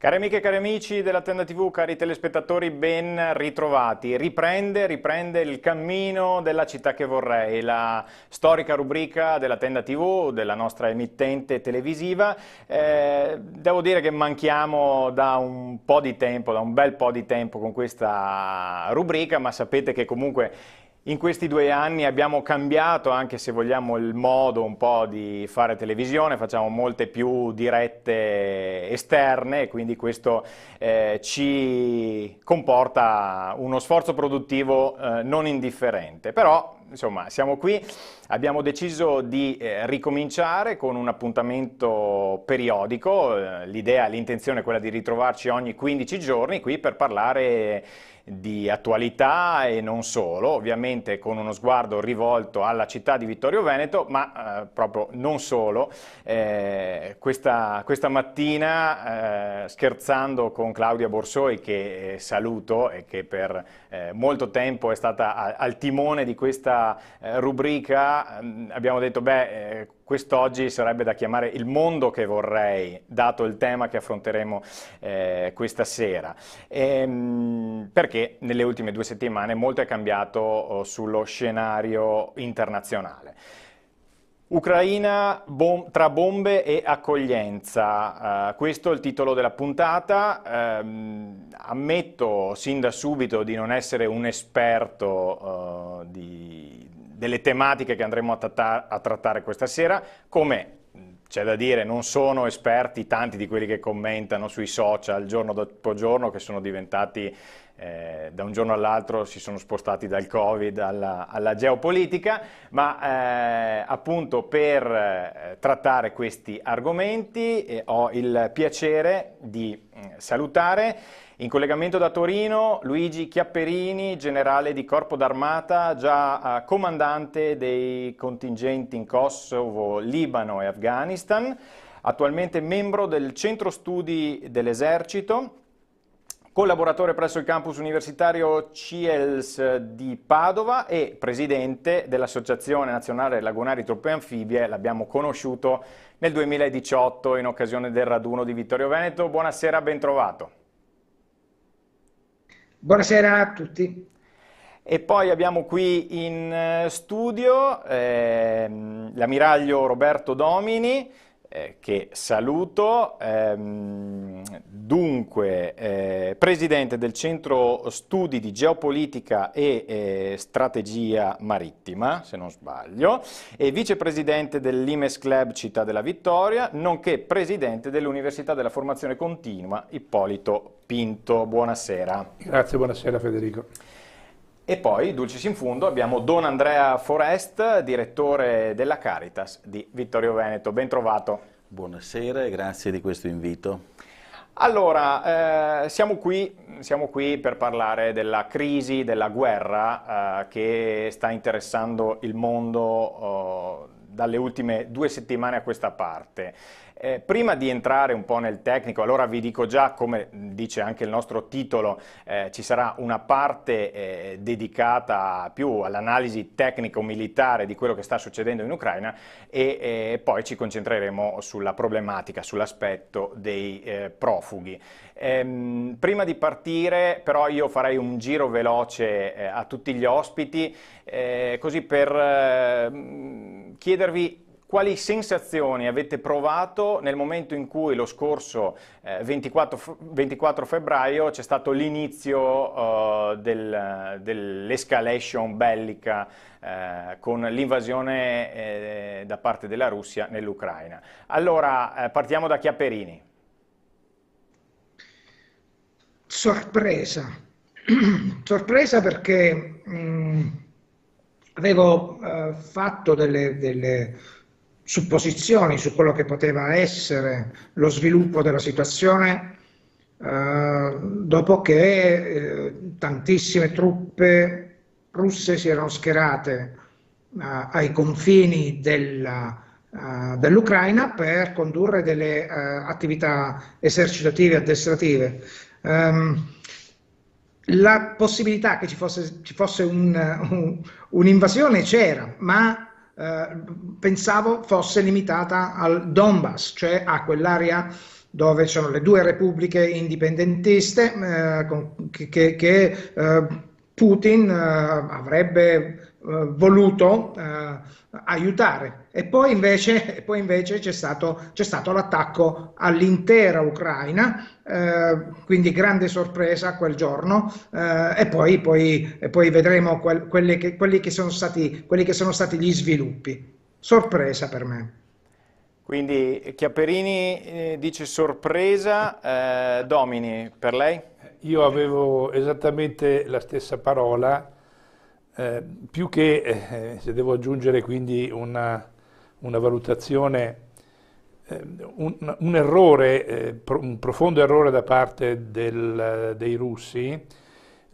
Cari amiche e cari amici della Tenda TV, cari telespettatori, ben ritrovati. Riprende il cammino della città che vorrei, la storica rubrica della Tenda TV, della nostra emittente televisiva. Devo dire che manchiamo da un po' di tempo, da un bel po' di tempo con questa rubrica, ma sapete che comunque in questi 2 anni abbiamo cambiato, anche se vogliamo, il modo un po' di fare televisione, facciamo molte più dirette esterne, quindi questo ci comporta uno sforzo produttivo non indifferente. Però, insomma, siamo qui, abbiamo deciso di ricominciare con un appuntamento periodico, l'intenzione è quella di ritrovarci ogni 15 giorni qui per parlare di attualità e non solo, ovviamente con uno sguardo rivolto alla città di Vittorio Veneto, ma proprio non solo. Questa mattina, scherzando con Claudia Borsoi, che saluto e che per molto tempo è stata al timone di questa rubrica, abbiamo detto, quest'oggi sarebbe da chiamare il mondo che vorrei, dato il tema che affronteremo questa sera. Perché nelle ultime 2 settimane molto è cambiato sullo scenario internazionale. Ucraina tra bombe e accoglienza, questo è il titolo della puntata. Ammetto sin da subito di non essere un esperto delle tematiche che andremo a trattare questa sera, come c'è da dire non sono esperti tanti di quelli che commentano sui social giorno dopo giorno, che sono diventati da un giorno all'altro, si sono spostati dal Covid alla geopolitica, ma appunto per trattare questi argomenti ho il piacere di salutare in collegamento da Torino Luigi Chiapperini, generale di Corpo d'Armata, già comandante dei contingenti in Kosovo, Libano e Afghanistan, attualmente membro del Centro Studi dell'Esercito, collaboratore presso il campus universitario CIELS di Padova e presidente dell'Associazione Nazionale Lagunari Truppe Anfibie. L'abbiamo conosciuto nel 2018 in occasione del raduno di Vittorio Veneto. Buonasera, ben trovato. Buonasera a tutti. E poi abbiamo qui in studio l'ammiraglio Roberto Domini, che saluto, presidente del Centro Studi di Geopolitica e Strategia Marittima, se non sbaglio, e vicepresidente dell'Imes Club Città della Vittoria, nonché presidente dell'Università della Formazione Continua Ippolito Pinto. Buonasera. Grazie, buonasera Federico. E poi, dulcis in fundo, abbiamo Don Andrea Forest, direttore della Caritas di Vittorio Veneto. Ben trovato. Buonasera e grazie di questo invito. Allora, siamo qui per parlare della crisi, della guerra che sta interessando il mondo dalle ultime 2 settimane a questa parte. Prima di entrare un po' nel tecnico, allora vi dico già, come dice anche il nostro titolo, ci sarà una parte dedicata più all'analisi tecnico-militare di quello che sta succedendo in Ucraina e poi ci concentreremo sulla problematica, sull'aspetto dei profughi. Prima di partire però io farei un giro veloce a tutti gli ospiti, così per chiedervi quali sensazioni avete provato nel momento in cui lo scorso 24 febbraio c'è stato l'inizio dell'escalation bellica con l'invasione da parte della Russia nell'Ucraina. Allora, partiamo da Chiapperini. Sorpresa. Sorpresa perché avevo fatto delle supposizioni su quello che poteva essere lo sviluppo della situazione dopo che tantissime truppe russe si erano schierate ai confini dell'Ucraina per condurre delle attività esercitative e addestrative. La possibilità che ci fosse un'invasione c'era, ma pensavo fosse limitata al Donbass, cioè a quell'area dove ci sono le due repubbliche indipendentiste che Putin avrebbe voluto aiutare. E poi invece c'è stato l'attacco all'intera Ucraina, quindi grande sorpresa quel giorno, e poi vedremo quelli che sono stati gli sviluppi. Sorpresa per me. Quindi Chiaperini dice sorpresa, Domini, per lei? Io avevo esattamente la stessa parola, più che, se devo aggiungere quindi una valutazione, un errore, un profondo errore da parte dei russi,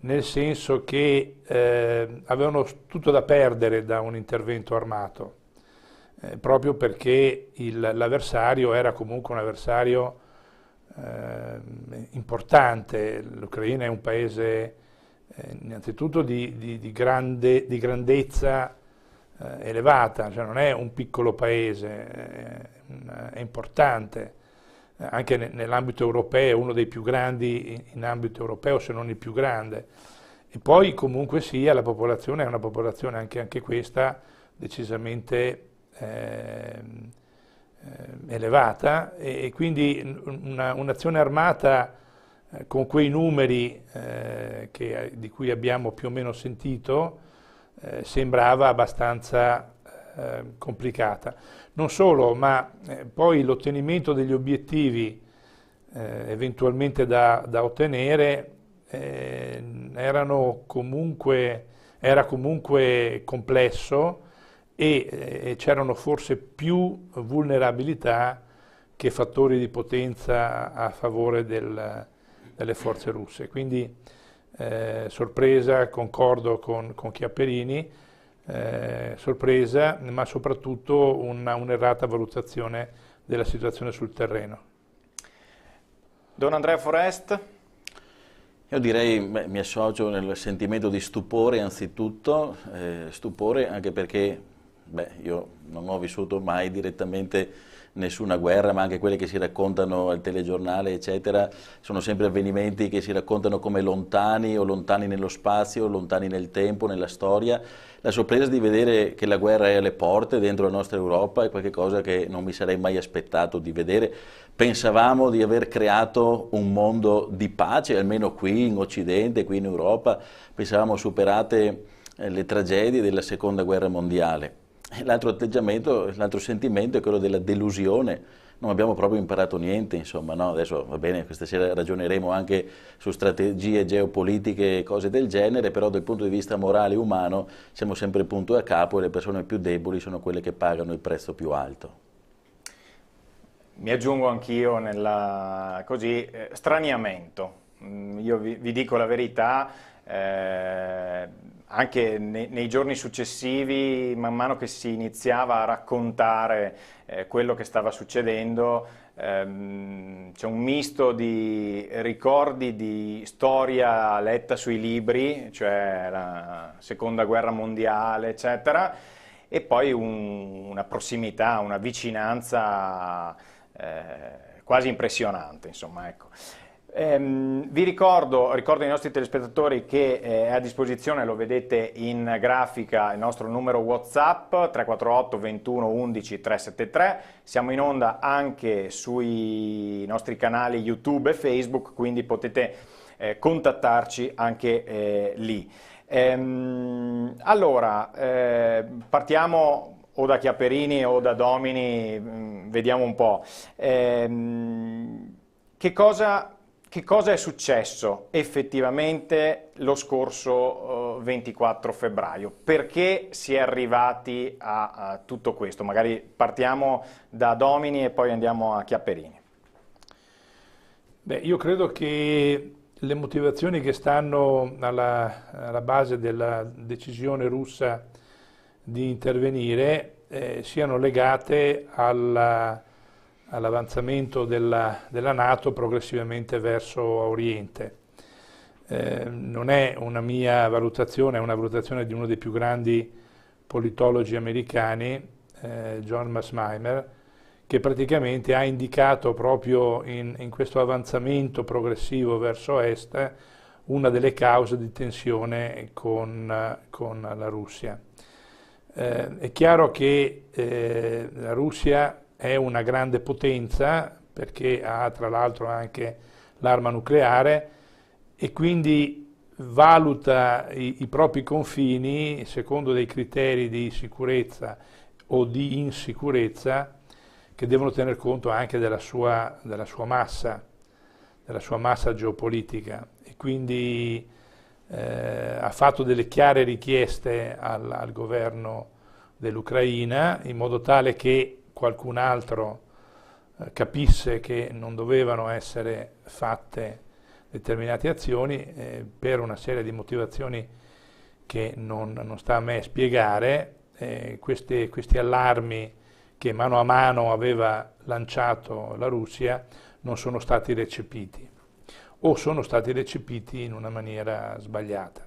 nel senso che avevano tutto da perdere da un intervento armato, proprio perché l'avversario era comunque un avversario importante. L'Ucraina è un paese innanzitutto di grandezza elevata, cioè non è un piccolo paese, è importante, anche nell'ambito europeo, uno dei più grandi in ambito europeo, se non il più grande. E poi comunque sia la popolazione è una popolazione anche questa decisamente elevata, e quindi un'azione armata con quei numeri di cui abbiamo più o meno sentito sembrava abbastanza complicata. Non solo, ma poi l'ottenimento degli obiettivi eventualmente da ottenere era comunque complesso, e c'erano forse più vulnerabilità che fattori di potenza a favore delle forze russe. Quindi sorpresa, concordo con Chiaperini, sorpresa, ma soprattutto un'errata valutazione della situazione sul terreno. Don Andrea Forest? Io direi, mi associo nel sentimento di stupore anzitutto, stupore anche perché io non ho vissuto mai direttamente nessuna guerra, ma anche quelle che si raccontano al telegiornale, eccetera, sono sempre avvenimenti che si raccontano come lontani, o lontani nello spazio, o lontani nel tempo, nella storia. La sorpresa di vedere che la guerra è alle porte dentro la nostra Europa è qualcosa che non mi sarei mai aspettato di vedere. Pensavamo di aver creato un mondo di pace, almeno qui in Occidente, qui in Europa, pensavamo superate le tragedie della Seconda Guerra Mondiale. L'altro atteggiamento, l'altro sentimento è quello della delusione. Non abbiamo proprio imparato niente, insomma, no? Adesso va bene, questa sera ragioneremo anche su strategie geopolitiche e cose del genere, però dal punto di vista morale e umano siamo sempre punto a capo, e le persone più deboli sono quelle che pagano il prezzo più alto. Mi aggiungo anch'io nella straniamento. Io vi dico la verità, anche nei giorni successivi, man mano che si iniziava a raccontare quello che stava succedendo, c'è un misto di ricordi di storia letta sui libri, cioè la Seconda Guerra Mondiale, eccetera, e poi una prossimità, una vicinanza quasi impressionante, insomma, ecco. Ricordo ai nostri telespettatori che è a disposizione, lo vedete in grafica, il nostro numero WhatsApp 348 21 11 373, siamo in onda anche sui nostri canali YouTube e Facebook, quindi potete contattarci anche lì. Allora, partiamo o da Chiaperini o da Domini, vediamo un po'. Che cosa è successo effettivamente lo scorso 24 febbraio? Perché si è arrivati a tutto questo? Magari partiamo da Domini e poi andiamo a Chiaperini. Io credo che le motivazioni che stanno alla base della decisione russa di intervenire siano legate all'avanzamento della NATO progressivamente verso Oriente. Non è una mia valutazione, è una valutazione di uno dei più grandi politologi americani, John Mearsheimer, che praticamente ha indicato proprio in questo avanzamento progressivo verso est una delle cause di tensione con la Russia. È chiaro che la Russia è una grande potenza, perché ha tra l'altro anche l'arma nucleare, e quindi valuta i propri confini secondo dei criteri di sicurezza o di insicurezza che devono tener conto anche della sua massa geopolitica, e quindi ha fatto delle chiare richieste al governo dell'Ucraina in modo tale che qualcun altro capisse che non dovevano essere fatte determinate azioni per una serie di motivazioni che non sta a me spiegare. Questi allarmi che mano a mano aveva lanciato la Russia non sono stati recepiti, o sono stati recepiti in una maniera sbagliata.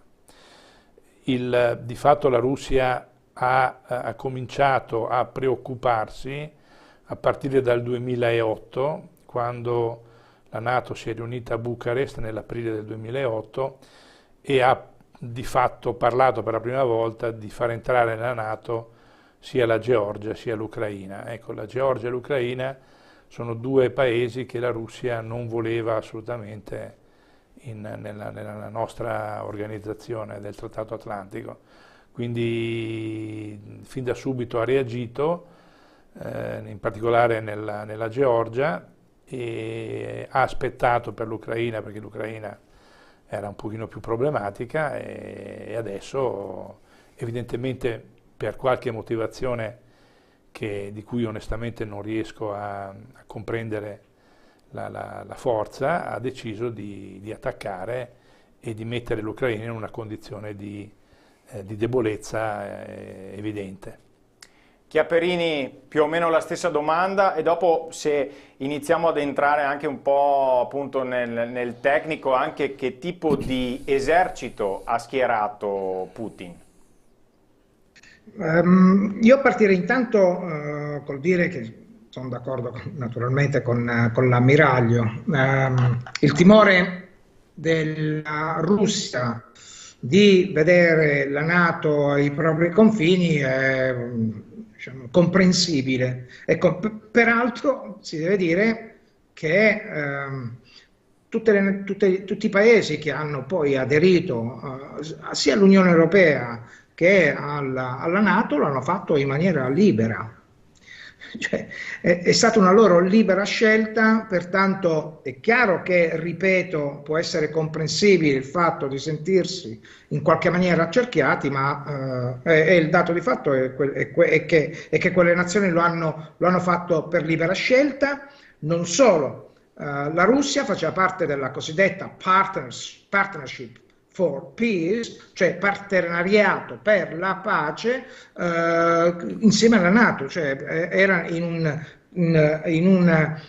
Di fatto la Russia ha cominciato a preoccuparsi a partire dal 2008, quando la NATO si è riunita a Bucarest nell'aprile del 2008 e ha di fatto parlato per la prima volta di far entrare nella NATO sia la Georgia sia l'Ucraina. Ecco, la Georgia e l'Ucraina sono due paesi che la Russia non voleva assolutamente nella nostra organizzazione del Trattato Atlantico. Quindi fin da subito ha reagito, in particolare nella Georgia, e ha aspettato per l'Ucraina, perché l'Ucraina era un pochino più problematica, e adesso evidentemente per qualche motivazione di cui onestamente non riesco a comprendere la forza, ha deciso di attaccare e di mettere l'Ucraina in una condizione di debolezza evidente. Chiaperini, più o meno la stessa domanda, e dopo se iniziamo ad entrare anche un po' appunto nel tecnico, anche che tipo di esercito ha schierato Putin? Io partirei intanto col dire che sono d'accordo naturalmente con l'ammiraglio. Il timore della Russia di vedere la NATO ai propri confini è, diciamo, comprensibile. Peraltro si deve dire che tutti i paesi che hanno poi aderito sia all'Unione Europea che alla NATO l'hanno fatto in maniera libera. Cioè, è stata una loro libera scelta, pertanto è chiaro che, ripeto, può essere comprensibile il fatto di sentirsi in qualche maniera accerchiati, ma il dato di fatto è che quelle nazioni lo hanno fatto per libera scelta. Non solo, la Russia faceva parte della cosiddetta Partnership for Peace, cioè partenariato per la pace, insieme alla NATO, cioè era in una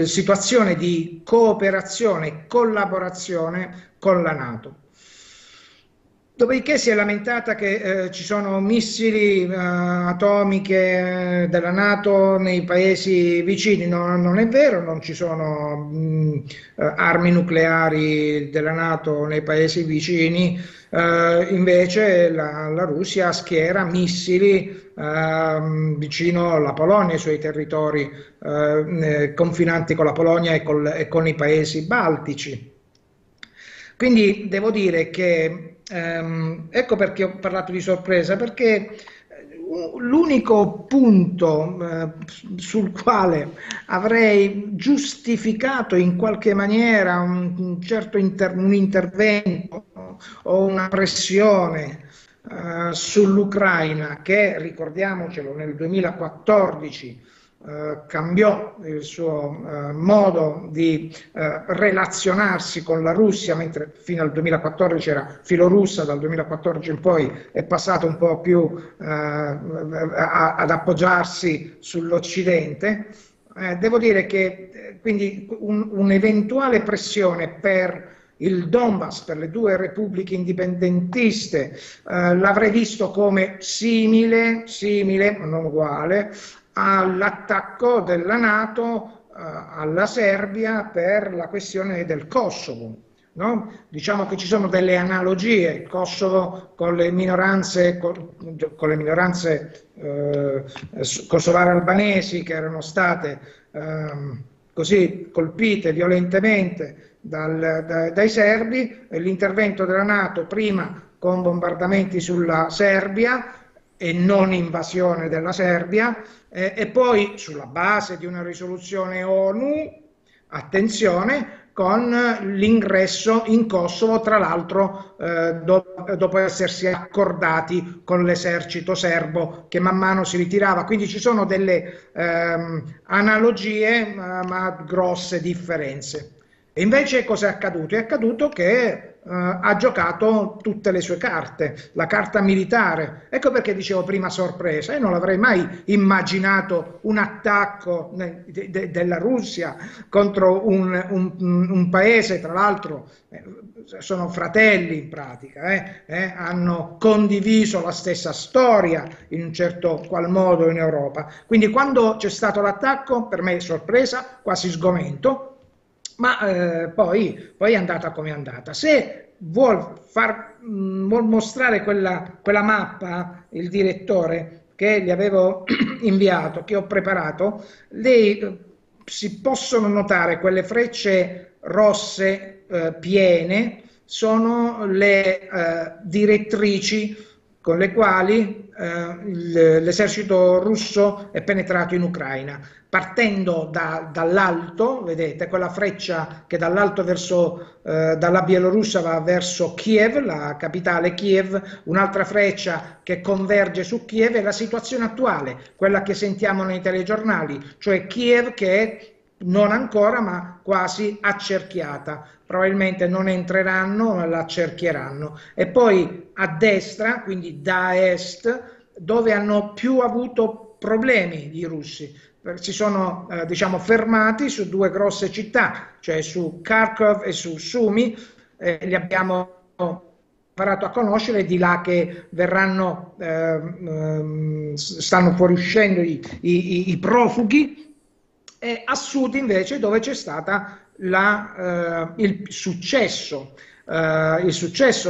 situazione di cooperazione e collaborazione con la NATO. Dopodiché si è lamentata che ci sono missili atomiche della NATO nei paesi vicini. No, non è vero, non ci sono armi nucleari della NATO nei paesi vicini, invece la Russia schiera missili vicino alla Polonia, ai suoi territori confinanti con la Polonia e con i paesi baltici. Quindi devo dire che ecco perché ho parlato di sorpresa, perché l'unico punto sul quale avrei giustificato in qualche maniera un intervento o una pressione sull'Ucraina, che, ricordiamocelo, nel 2014 cambiò il suo modo di relazionarsi con la Russia, mentre fino al 2014 era filorussa, dal 2014 in poi è passato un po' più ad appoggiarsi sull'Occidente. Devo dire che quindi un'eventuale pressione per il Donbass, per le due repubbliche indipendentiste, l'avrei visto come simile, ma non uguale, all'attacco della NATO alla Serbia per la questione del Kosovo. No? Diciamo che ci sono delle analogie, il Kosovo con le minoranze, kosovare albanesi che erano state così colpite violentemente dai serbi, l'intervento della NATO prima con bombardamenti sulla Serbia e non invasione della Serbia, e poi sulla base di una risoluzione ONU, attenzione, con l'ingresso in Kosovo, tra l'altro dopo essersi accordati con l'esercito serbo che man mano si ritirava. Quindi ci sono delle analogie ma grosse differenze. E invece cosa è accaduto? È accaduto che ha giocato tutte le sue carte, la carta militare. Ecco perché dicevo prima sorpresa. Io non l'avrei mai immaginato un attacco della Russia contro un paese, tra l'altro sono fratelli in pratica, hanno condiviso la stessa storia in un certo qual modo in Europa. Quindi quando c'è stato l'attacco, per me sorpresa, quasi sgomento. Ma poi è andata come è andata. Se vuol mostrare quella mappa, il direttore, che gli avevo inviato, che ho preparato, lì si possono notare quelle frecce rosse piene, sono le direttrici con le quali l'esercito russo è penetrato in Ucraina. Partendo dall'alto, vedete, quella freccia che dall'alto dalla Bielorussia va verso Kiev, la capitale Kiev, un'altra freccia che converge su Kiev è la situazione attuale, quella che sentiamo nei telegiornali, cioè Kiev che è non ancora ma quasi accerchiata, probabilmente non entreranno ma la accerchieranno. E poi a destra, quindi da est, dove hanno più avuto problemi i russi, si sono diciamo fermati su due grosse città, cioè su Kharkov e su Sumy, li abbiamo imparato a conoscere, di là che verranno, stanno fuoriuscendo i profughi, e a sud invece dove c'è stata il successo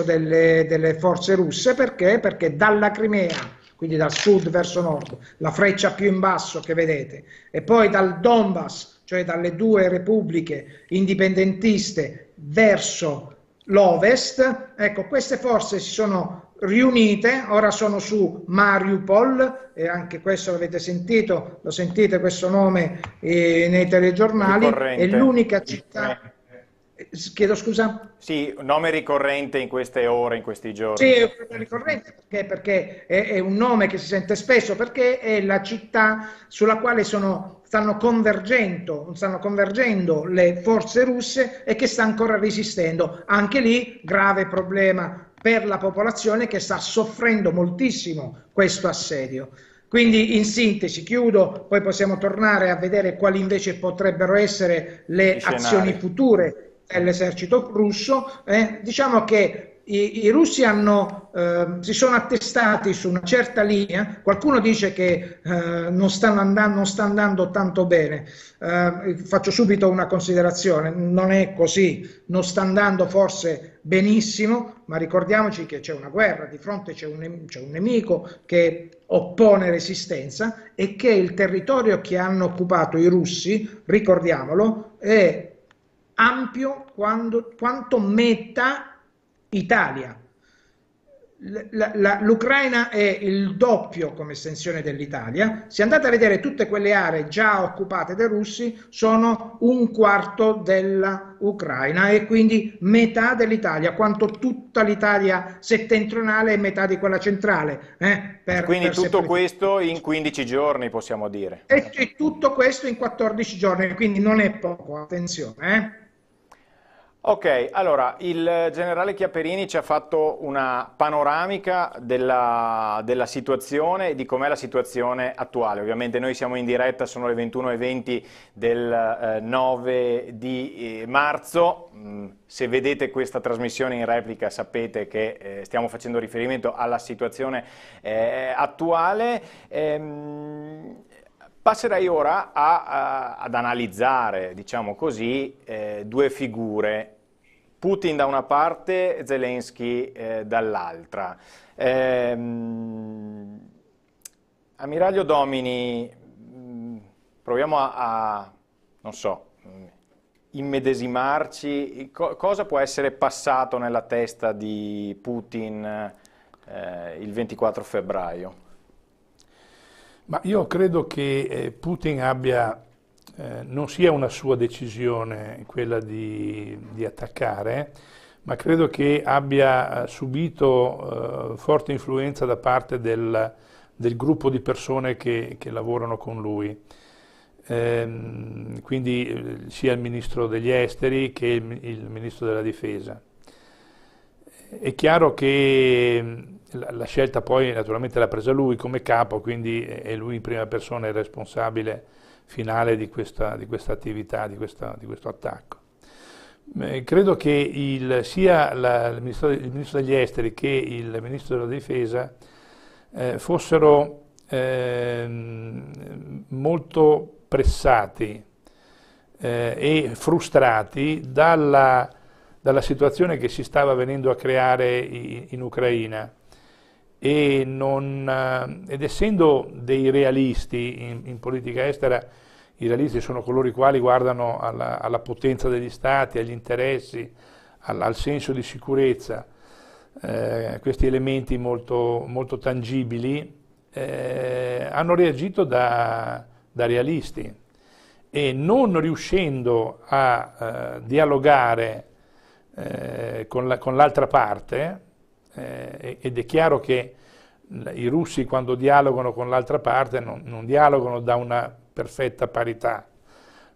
delle forze russe. Perché dalla Crimea, quindi dal sud verso nord, la freccia più in basso che vedete, e poi dal Donbass, cioè dalle due repubbliche indipendentiste verso l'ovest, ecco, queste forze si sono riunite, ora sono su Mariupol, e anche questo l'avete sentito, lo sentite questo nome nei telegiornali, è l'unica città... Chiedo scusa? Sì, nome ricorrente in queste ore, in questi giorni. Sì, è ricorrente perché è un nome che si sente spesso, perché è la città sulla quale stanno convergendo le forze russe e che sta ancora resistendo. Anche lì grave problema per la popolazione che sta soffrendo moltissimo questo assedio. Quindi in sintesi, chiudo, poi possiamo tornare a vedere quali invece potrebbero essere le azioni future dell'esercito russo. Diciamo che i russi si sono attestati su una certa linea. Qualcuno dice che non sta andando tanto bene. Faccio subito una considerazione: non è così, non sta andando forse benissimo, ma ricordiamoci che c'è una guerra, di fronte c'è un nemico che oppone resistenza, e che il territorio che hanno occupato i russi, ricordiamolo, è ampio quanto metà Italia. L'Ucraina è il doppio come estensione dell'Italia. Se andate a vedere tutte quelle aree già occupate dai russi, sono un quarto dell'Ucraina e quindi metà dell'Italia, quanto tutta l'Italia settentrionale è metà di quella centrale. Quindi tutto questo in 15 giorni, possiamo dire. E tutto questo in 14 giorni, quindi non è poco, attenzione. Ok, allora il generale Chiaperini ci ha fatto una panoramica della situazione e di com'è la situazione attuale. Ovviamente noi siamo in diretta, sono le 21:20 del 9 di marzo. Se vedete questa trasmissione in replica sapete che stiamo facendo riferimento alla situazione attuale. Passerei ora ad analizzare, diciamo così, due figure, Putin da una parte, Zelensky dall'altra. Ammiraglio Domini, proviamo non so, immedesimarci. Cosa può essere passato nella testa di Putin il 24 febbraio? Ma io credo che Putin non sia una sua decisione quella di attaccare, ma credo che abbia subito forte influenza da parte del gruppo di persone che lavorano con lui. Quindi sia il ministro degli esteri che il ministro della difesa. È chiaro che la scelta poi naturalmente l'ha presa lui come capo, quindi è lui in prima persona il responsabile finale di questa attività, di questo attacco. Credo che sia il ministro degli esteri che il ministro della difesa fossero molto pressati e frustrati dalla situazione che si stava venendo a creare in Ucraina ed essendo dei realisti in politica estera, i realisti sono coloro i quali guardano alla potenza degli stati, agli interessi, al senso di sicurezza, questi elementi molto, molto tangibili, hanno reagito da realisti e non riuscendo a dialogare con l'altra parte, ed è chiaro che i russi quando dialogano con l'altra parte non dialogano da una perfetta parità,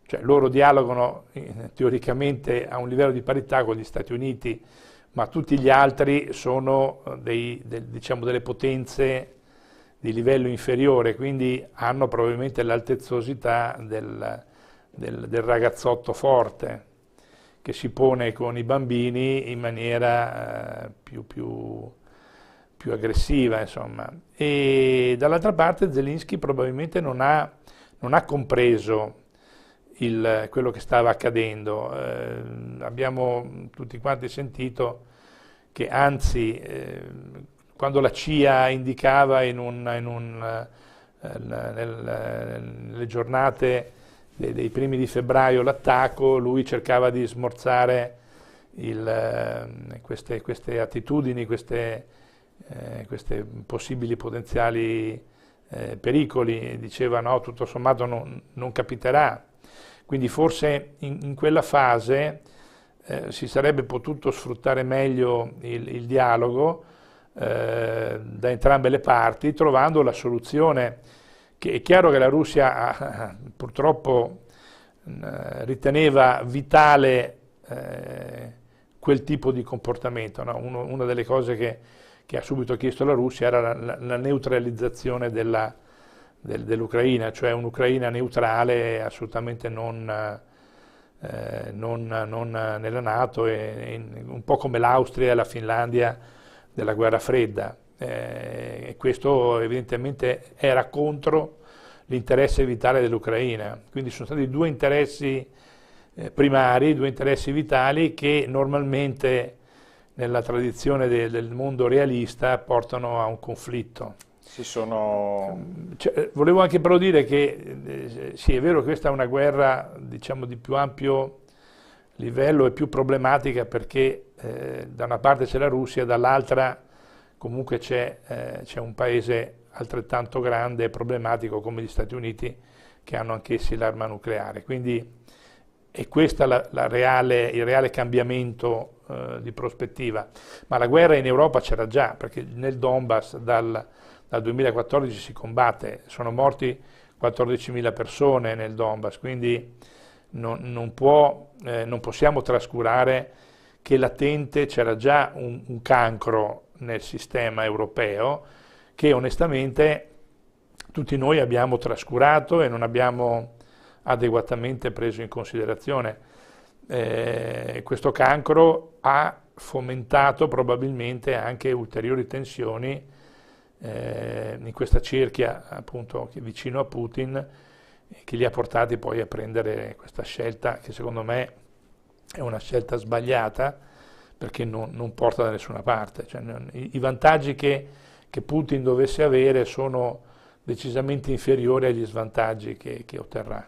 cioè loro dialogano teoricamente a un livello di parità con gli Stati Uniti, ma tutti gli altri sono diciamo, delle potenze di livello inferiore, quindi hanno probabilmente l'altezzosità del ragazzotto forte che si pone con i bambini in maniera più aggressiva, insomma. E dall'altra parte Zelensky probabilmente non ha compreso quello che stava accadendo. Abbiamo tutti quanti sentito che anzi quando la CIA indicava nelle giornate dei primi di febbraio l'attacco, lui cercava di smorzare queste attitudini, questi possibili potenziali pericoli, diceva no, tutto sommato non capiterà. Quindi forse in quella fase si sarebbe potuto sfruttare meglio il dialogo da entrambe le parti, trovando la soluzione che è chiaro che la Russia purtroppo riteneva vitale quel tipo di comportamento, no? Una delle cose che ha subito chiesto la Russia era la neutralizzazione dell'Ucraina, cioè un'Ucraina neutrale assolutamente non nella NATO, un po' come l'Austria e la Finlandia della guerra fredda. E questo evidentemente era contro l'interesse vitale dell'Ucraina, quindi sono stati due interessi primari, due interessi vitali che normalmente nella tradizione del mondo realista portano a un conflitto. Volevo anche però dire che sì, è vero che questa è una guerra diciamo di più ampio livello e più problematica perché da una parte c'è la Russia, dall'altra comunque c'è un paese altrettanto grande e problematico come gli Stati Uniti che hanno anch'essi l'arma nucleare. Quindi è questo il reale cambiamento di prospettiva. Ma la guerra in Europa c'era già, perché nel Donbass dal 2014 si combatte, sono morti 14.000 persone nel Donbass, quindi non possiamo trascurare che latente c'era già un cancro nel sistema europeo che onestamente tutti noi abbiamo trascurato e non abbiamo adeguatamente preso in considerazione. Questo cancro ha fomentato probabilmente anche ulteriori tensioni in questa cerchia appunto vicino a Putin che li ha portati poi a prendere questa scelta che secondo me è una scelta sbagliata, perché non porta da nessuna parte. Cioè, i vantaggi che Putin dovesse avere sono decisamente inferiori agli svantaggi che otterrà.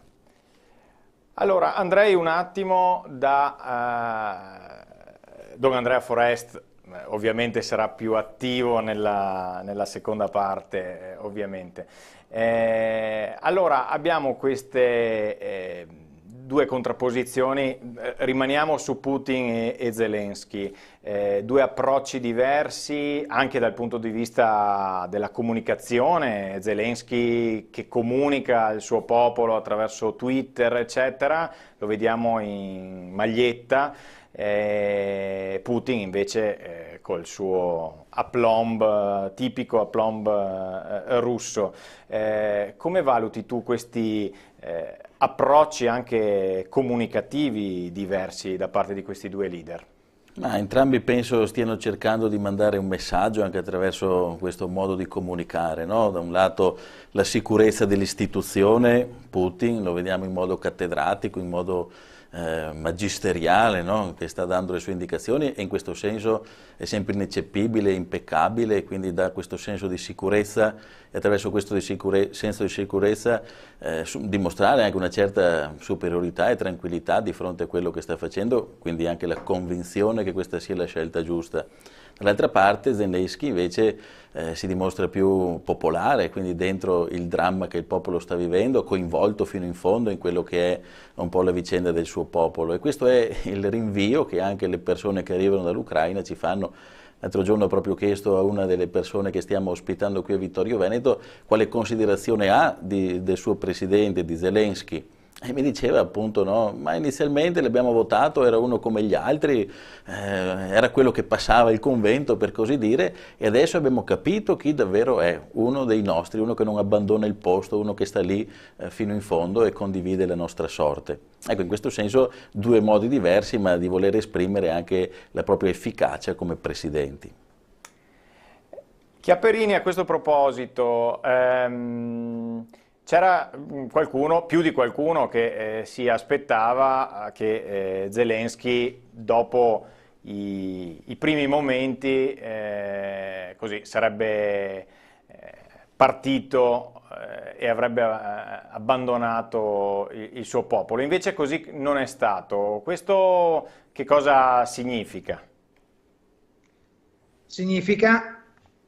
Allora, andrei un attimo da Don Andrea Forest, ovviamente sarà più attivo nella seconda parte, ovviamente. Allora, abbiamo queste due contrapposizioni, rimaniamo su Putin e Zelensky, due approcci diversi anche dal punto di vista della comunicazione. Zelensky che comunica al suo popolo attraverso Twitter, eccetera, lo vediamo in maglietta, Putin invece col suo aplomb, tipico aplomb russo. Come valuti tu questi approcci anche comunicativi diversi da parte di questi due leader? Ma entrambi penso stiano cercando di mandare un messaggio anche attraverso questo modo di comunicare, no? Da un lato la sicurezza dell'istituzione, Putin lo vediamo in modo cattedratico, in modo magisteriale, no? Che sta dando le sue indicazioni, e in questo senso è sempre ineccepibile, impeccabile, quindi dà questo senso di sicurezza, e attraverso questo senso di sicurezza dimostrare anche una certa superiorità e tranquillità di fronte a quello che sta facendo, quindi anche la convinzione che questa sia la scelta giusta. Dall'altra parte Zelensky invece si dimostra più popolare, quindi dentro il dramma che il popolo sta vivendo, coinvolto fino in fondo in quello che è un po' la vicenda del suo popolo, e questo è il rinvio che anche le persone che arrivano dall'Ucraina ci fanno. L'altro giorno ho proprio chiesto a una delle persone che stiamo ospitando qui a Vittorio Veneto quale considerazione ha del suo presidente, di Zelensky. E mi diceva appunto, no, ma inizialmente l'abbiamo votato, era uno come gli altri, era quello che passava il convento per così dire, e adesso abbiamo capito chi davvero è, uno dei nostri, uno che non abbandona il posto, uno che sta lì fino in fondo e condivide la nostra sorte. Ecco, in questo senso due modi diversi, ma di voler esprimere anche la propria efficacia come presidenti. Chiaperini, a questo proposito, c'era qualcuno, più di qualcuno, che si aspettava che Zelensky, dopo i primi momenti, così sarebbe partito e avrebbe abbandonato il suo popolo. Invece così non è stato. Questo che cosa significa? Significa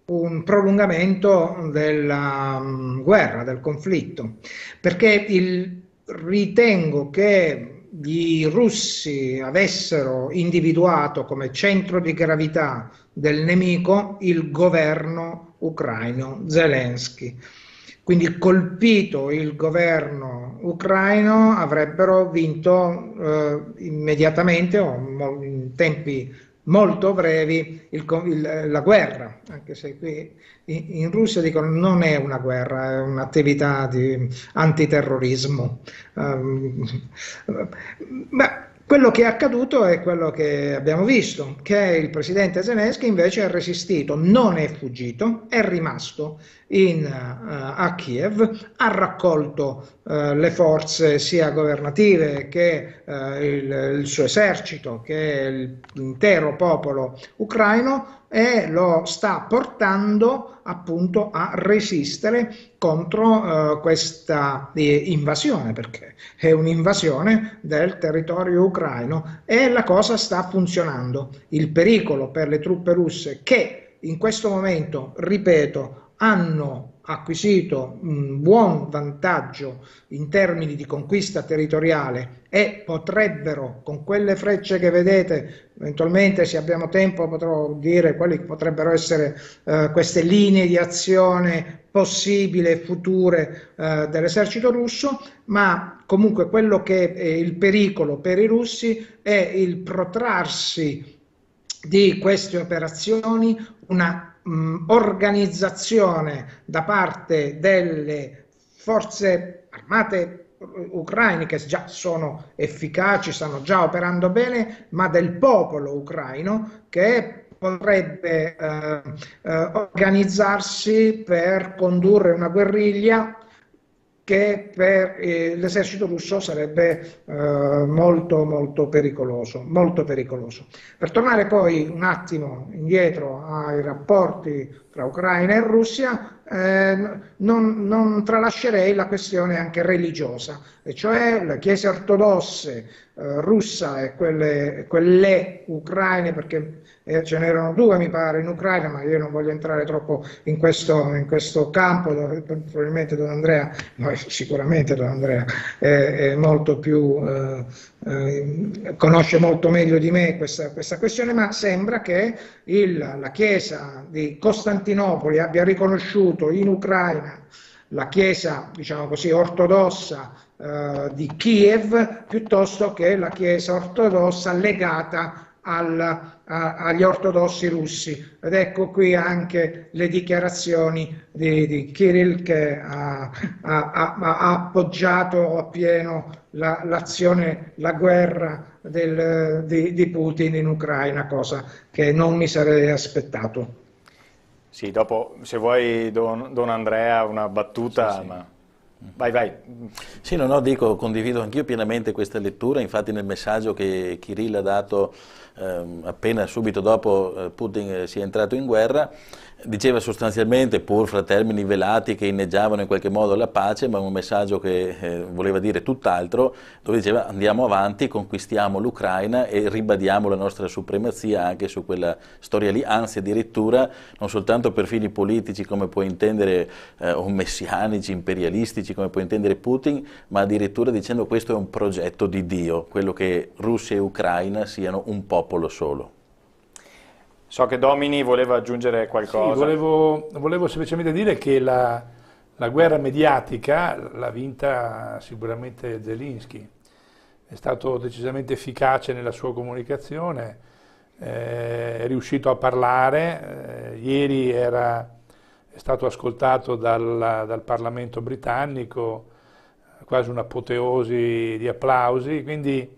un prolungamento della guerra, del conflitto, perché ritengo che i russi avessero individuato come centro di gravità del nemico il governo ucraino, Zelensky. Quindi, colpito il governo ucraino, avrebbero vinto immediatamente o in tempi molto brevi la guerra, anche se qui in Russia dicono non è una guerra, è un'attività di antiterrorismo. Quello che è accaduto è quello che abbiamo visto, che il presidente Zelensky invece è resistito, non è fuggito, è rimasto a Kiev, ha raccolto le forze sia governative che il suo esercito, che l'intero popolo ucraino, e lo sta portando appunto a resistere contro questa invasione, perché è un'invasione del territorio ucraino, e la cosa sta funzionando. Il pericolo per le truppe russe, che in questo momento, ripeto, hanno acquisito un buon vantaggio in termini di conquista territoriale, e potrebbero, con quelle frecce che vedete, eventualmente se abbiamo tempo potrò dire quali potrebbero essere queste linee di azione possibile future dell'esercito russo, ma comunque quello che è il pericolo per i russi è il protrarsi di queste operazioni, una organizzazione da parte delle forze armate ucraine, che già sono efficaci, stanno già operando bene, ma del popolo ucraino, che potrebbe organizzarsi per condurre una guerriglia che per l'esercito russo sarebbe molto molto pericoloso, molto pericoloso. Per tornare poi un attimo indietro ai rapporti tra Ucraina e Russia, non tralascerei la questione anche religiosa, e cioè le chiese ortodosse russa e quelle ucraine, perché ce n'erano due mi pare in Ucraina, ma io non voglio entrare troppo in questo campo, dove probabilmente Don Andrea, no, sicuramente Don Andrea è molto più, conosce molto meglio di me questa questione, ma sembra che la Chiesa di Costantinopoli abbia riconosciuto in Ucraina la Chiesa, diciamo così, ortodossa di Kiev, piuttosto che la Chiesa ortodossa legata agli ortodossi russi. Ed ecco qui anche le dichiarazioni di Kirill, che ha appoggiato appieno l'azione, la guerra di Putin in Ucraina, cosa che non mi sarei aspettato. Sì, dopo se vuoi Don Andrea una battuta, sì, sì. Ma... Vai. Sì, dico, condivido anch'io pienamente questa lettura, infatti nel messaggio che Kirill ha dato appena subito dopo Putin sia entrato in guerra, diceva sostanzialmente, pur fra termini velati che inneggiavano in qualche modo la pace, ma un messaggio che voleva dire tutt'altro, dove diceva andiamo avanti, conquistiamo l'Ucraina e ribadiamo la nostra supremazia anche su quella storia lì, anzi addirittura non soltanto per fini politici come può intendere o messianici, imperialistici come può intendere Putin, ma addirittura dicendo questo è un progetto di Dio, quello che Russia e Ucraina siano un popolo solo. So che Domini voleva aggiungere qualcosa. Sì, volevo semplicemente dire che la guerra mediatica l'ha vinta sicuramente Zelensky. È stato decisamente efficace nella sua comunicazione, è riuscito a parlare, ieri è stato ascoltato dal Parlamento britannico, quasi un'apoteosi di applausi, quindi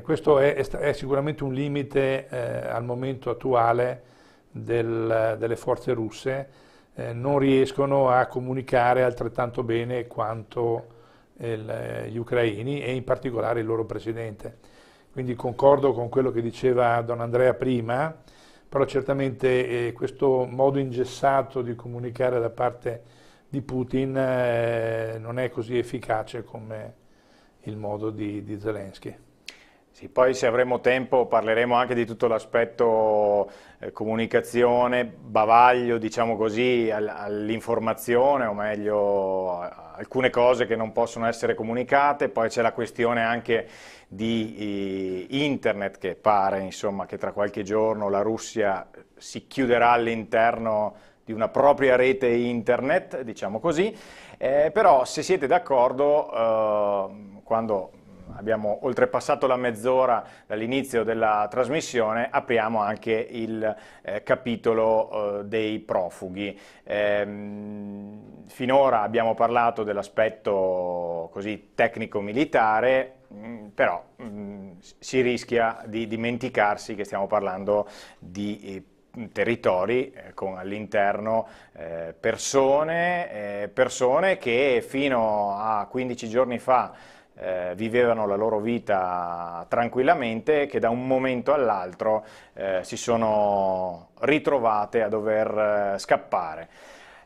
questo è sicuramente un limite al momento attuale delle forze russe, non riescono a comunicare altrettanto bene quanto gli ucraini e in particolare il loro presidente. Quindi concordo con quello che diceva Don Andrea prima, però certamente questo modo ingessato di comunicare da parte di Putin non è così efficace come il modo di Zelensky. Sì, poi se avremo tempo parleremo anche di tutto l'aspetto comunicazione, bavaglio, diciamo così, all'informazione, o meglio alcune cose che non possono essere comunicate. Poi c'è la questione anche di internet, che pare insomma che tra qualche giorno la Russia si chiuderà all'interno di una propria rete internet, diciamo così, però se siete d'accordo, quando abbiamo oltrepassato la mezz'ora dall'inizio della trasmissione, apriamo anche il capitolo dei profughi. Finora abbiamo parlato dell'aspetto così tecnico-militare, però si rischia di dimenticarsi che stiamo parlando di territori con all'interno persone che fino a 15 giorni fa vivevano la loro vita tranquillamente, che da un momento all'altro si sono ritrovate a dover scappare.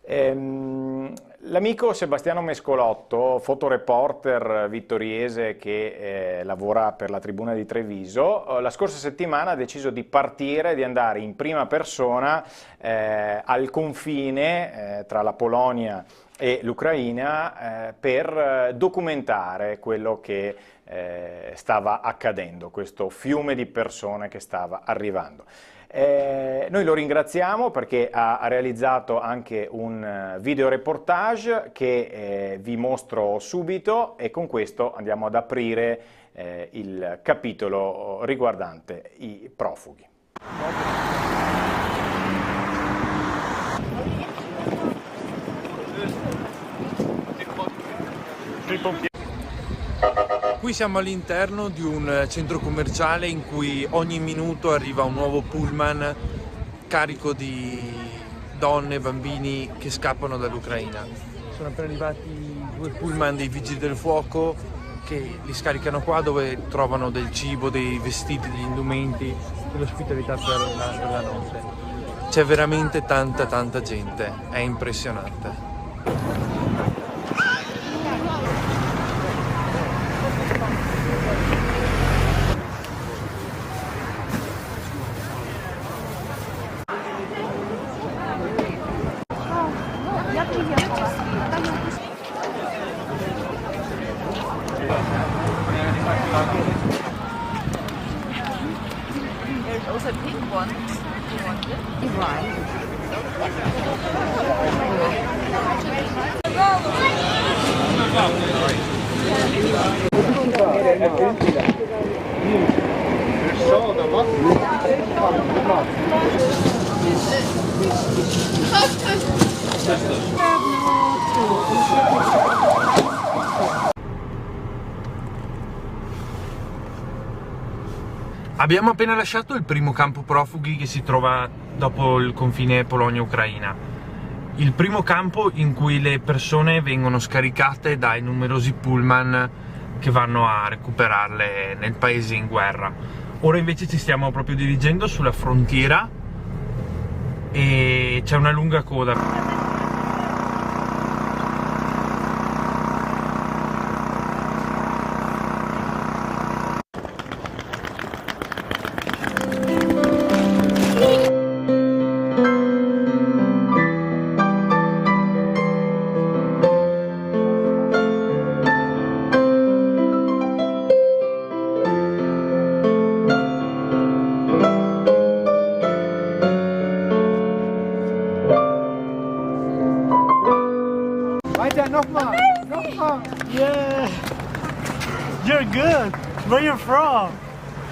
L'amico Sebastiano Mescolotto, fotoreporter vittoriese che lavora per la Tribuna di Treviso, la scorsa settimana ha deciso di partire, di andare in prima persona al confine tra la Polonia e l'Ucraina per documentare quello che stava accadendo, questo fiume di persone che stava arrivando. Noi lo ringraziamo perché ha realizzato anche un videoreportage che vi mostro subito, e con questo andiamo ad aprire il capitolo riguardante i profughi. Qui siamo all'interno di un centro commerciale in cui ogni minuto arriva un nuovo pullman carico di donne e bambini che scappano dall'Ucraina. Sono appena arrivati 2 pullman dei vigili del fuoco che li scaricano qua, dove trovano del cibo, dei vestiti, degli indumenti e l'ospitalità per la notte. C'è veramente tanta gente, è impressionante. There's also a pink one. Do you want it? Right. Abbiamo appena lasciato il primo campo profughi che si trova dopo il confine Polonia-Ucraina. Il primo campo in cui le persone vengono scaricate dai numerosi pullman che vanno a recuperarle nel paese in guerra. Ora invece ci stiamo proprio dirigendo sulla frontiera e c'è una lunga coda. Nochmal! Yeah! You're good! Where you from?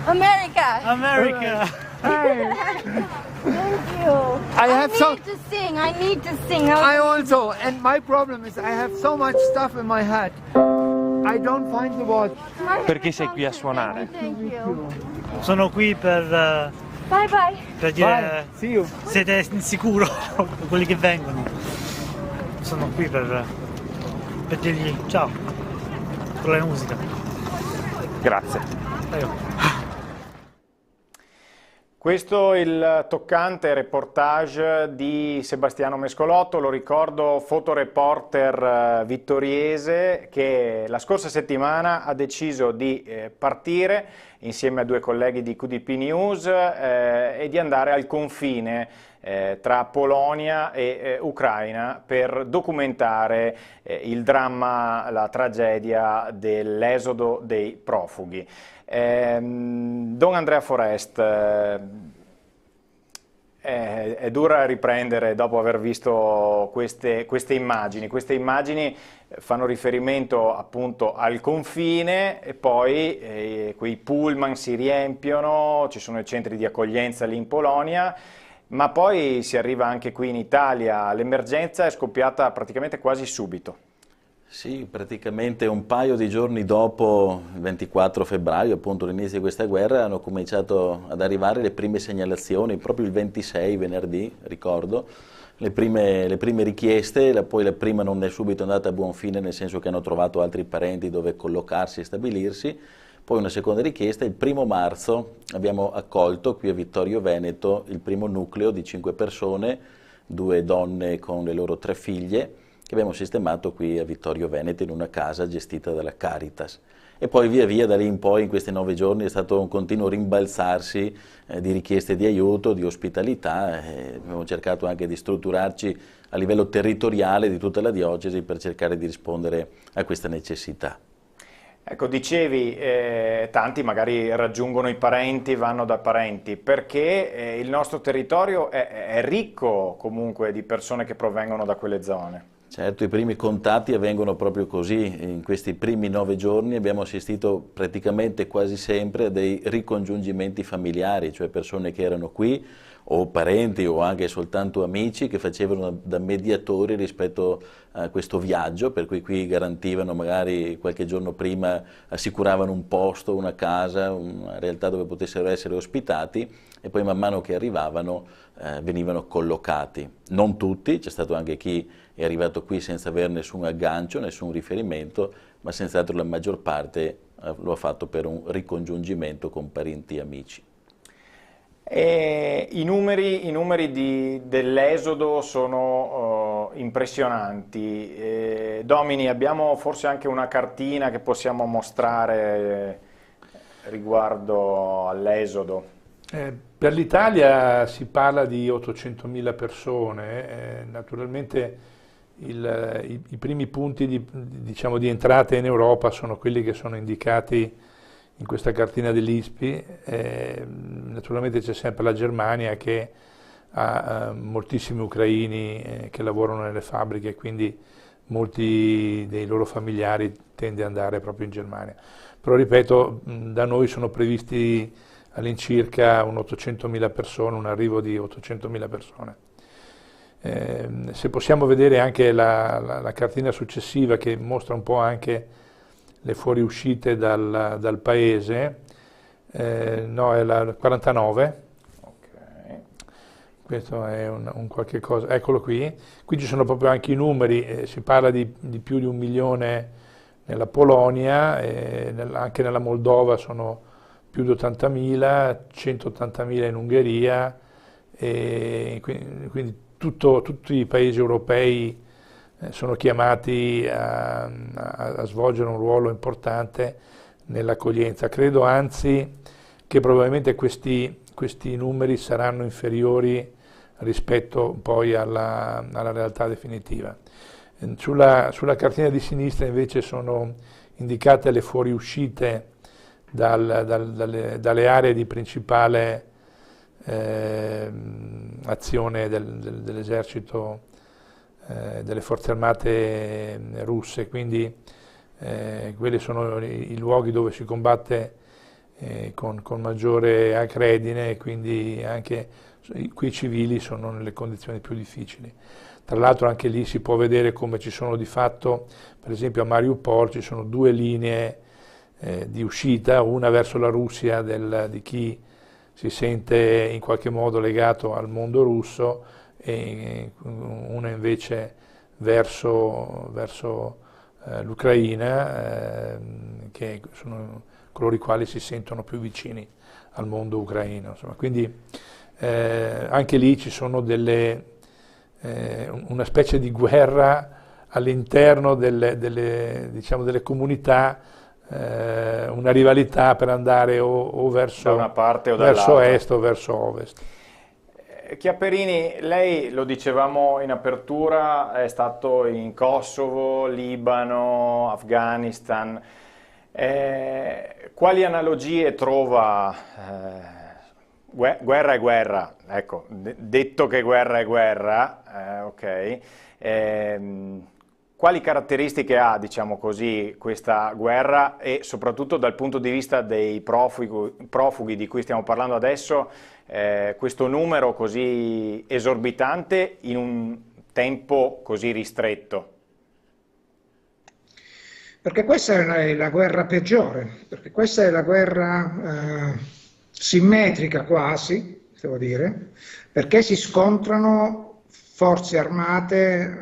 America! America! Thank you! I need to sing! I also, and my problem is I have so much stuff in my head. I don't find the words. Perché sei qui a suonare? Thank you! Sono qui per Bye bye! dire siete insicuro quelli che vengono. Sono qui per dirgli ciao con la musica. Grazie. Questo è il toccante reportage di Sebastiano Mescolotto, lo ricordo, fotoreporter vittoriese che la scorsa settimana ha deciso di partire insieme a 2 colleghi di QDP News e di andare al confine tra Polonia e Ucraina per documentare il dramma, la tragedia dell'esodo dei profughi. Don Andrea Forest, è dura riprendere dopo aver visto queste immagini. Queste immagini fanno riferimento appunto al confine e poi quei pullman si riempiono, ci sono i centri di accoglienza lì in Polonia, ma poi si arriva anche qui in Italia. L'emergenza è scoppiata praticamente quasi subito. Sì, praticamente un paio di giorni dopo, il 24 febbraio, appunto l'inizio di questa guerra, hanno cominciato ad arrivare le prime segnalazioni, proprio il 26, venerdì, ricordo, le prime richieste, poi la prima non è subito andata a buon fine, nel senso che hanno trovato altri parenti dove collocarsi e stabilirsi, poi una seconda richiesta, il 1° marzo abbiamo accolto qui a Vittorio Veneto il primo nucleo di 5 persone, 2 donne con le loro 3 figlie, che abbiamo sistemato qui a Vittorio Veneto in una casa gestita dalla Caritas. E poi via via da lì in poi in questi 9 giorni è stato un continuo rimbalzarsi di richieste di aiuto, di ospitalità, abbiamo cercato anche di strutturarci a livello territoriale di tutta la diocesi per cercare di rispondere a questa necessità. Ecco, dicevi, tanti magari raggiungono i parenti, vanno da parenti, perché il nostro territorio è ricco comunque di persone che provengono da quelle zone. Certo, i primi contatti avvengono proprio così, in questi primi 9 giorni abbiamo assistito praticamente quasi sempre a dei ricongiungimenti familiari, cioè persone che erano qui o parenti o anche soltanto amici che facevano da mediatori rispetto a questo viaggio, per cui qui garantivano magari qualche giorno prima, assicuravano un posto, una casa, una realtà dove potessero essere ospitati e poi man mano che arrivavano venivano collocati. Non tutti, c'è stato anche chi è arrivato qui senza avere nessun aggancio, nessun riferimento, ma senz'altro la maggior parte lo ha fatto per un ricongiungimento con parenti e amici. E i numeri dell'esodo sono impressionanti. Domini, abbiamo forse anche una cartina che possiamo mostrare riguardo all'esodo? Per l'Italia si parla di 800.000 persone, naturalmente i primi punti diciamo, di entrata in Europa sono quelli che sono indicati in questa cartina dell'ISPI. Naturalmente c'è sempre la Germania che ha moltissimi ucraini che lavorano nelle fabbriche, quindi molti dei loro familiari tendono ad andare proprio in Germania. Però ripeto, da noi sono previsti all'incirca un 800.000 persone, un arrivo di 800.000 persone. Se possiamo vedere anche la cartina successiva che mostra un po' anche le fuoriuscite dal paese, no, è la 49, okay. Questo è un qualche cosa, eccolo qui ci sono proprio anche i numeri, si parla di più di 1 milione nella Polonia, anche nella Moldova sono più di 80.000, 180.000 in Ungheria, e quindi tutti i paesi europei sono chiamati a svolgere un ruolo importante nell'accoglienza. Credo anzi che probabilmente questi numeri saranno inferiori rispetto poi alla realtà definitiva. Sulla cartina di sinistra invece sono indicate le fuoriuscite dalle aree di principale azione dell'esercito, delle forze armate russe, quindi quelli sono i luoghi dove si combatte con maggiore acredine, e quindi anche qui i civili sono nelle condizioni più difficili. Tra l'altro anche lì si può vedere come ci sono di fatto, per esempio a Mariupol ci sono 2 linee di uscita, una verso la Russia di chi si sente in qualche modo legato al mondo russo, e una invece verso l'Ucraina, che sono coloro i quali si sentono più vicini al mondo ucraino. Insomma, quindi anche lì ci sono una specie di guerra all'interno delle comunità, una rivalità per andare o verso, da una parte o verso dall'altra, est o verso ovest. Chiapperini, lei, lo dicevamo in apertura, è stato in Kosovo, Libano, Afghanistan. Quali analogie trova? Guerra è guerra, ecco, detto che guerra è guerra, ok. Quali caratteristiche ha, diciamo così, questa guerra, e soprattutto dal punto di vista dei profughi di cui stiamo parlando adesso, questo numero così esorbitante in un tempo così ristretto? Perché questa è la guerra peggiore, perché questa è la guerra simmetrica quasi, devo dire, perché si scontrano forze armate,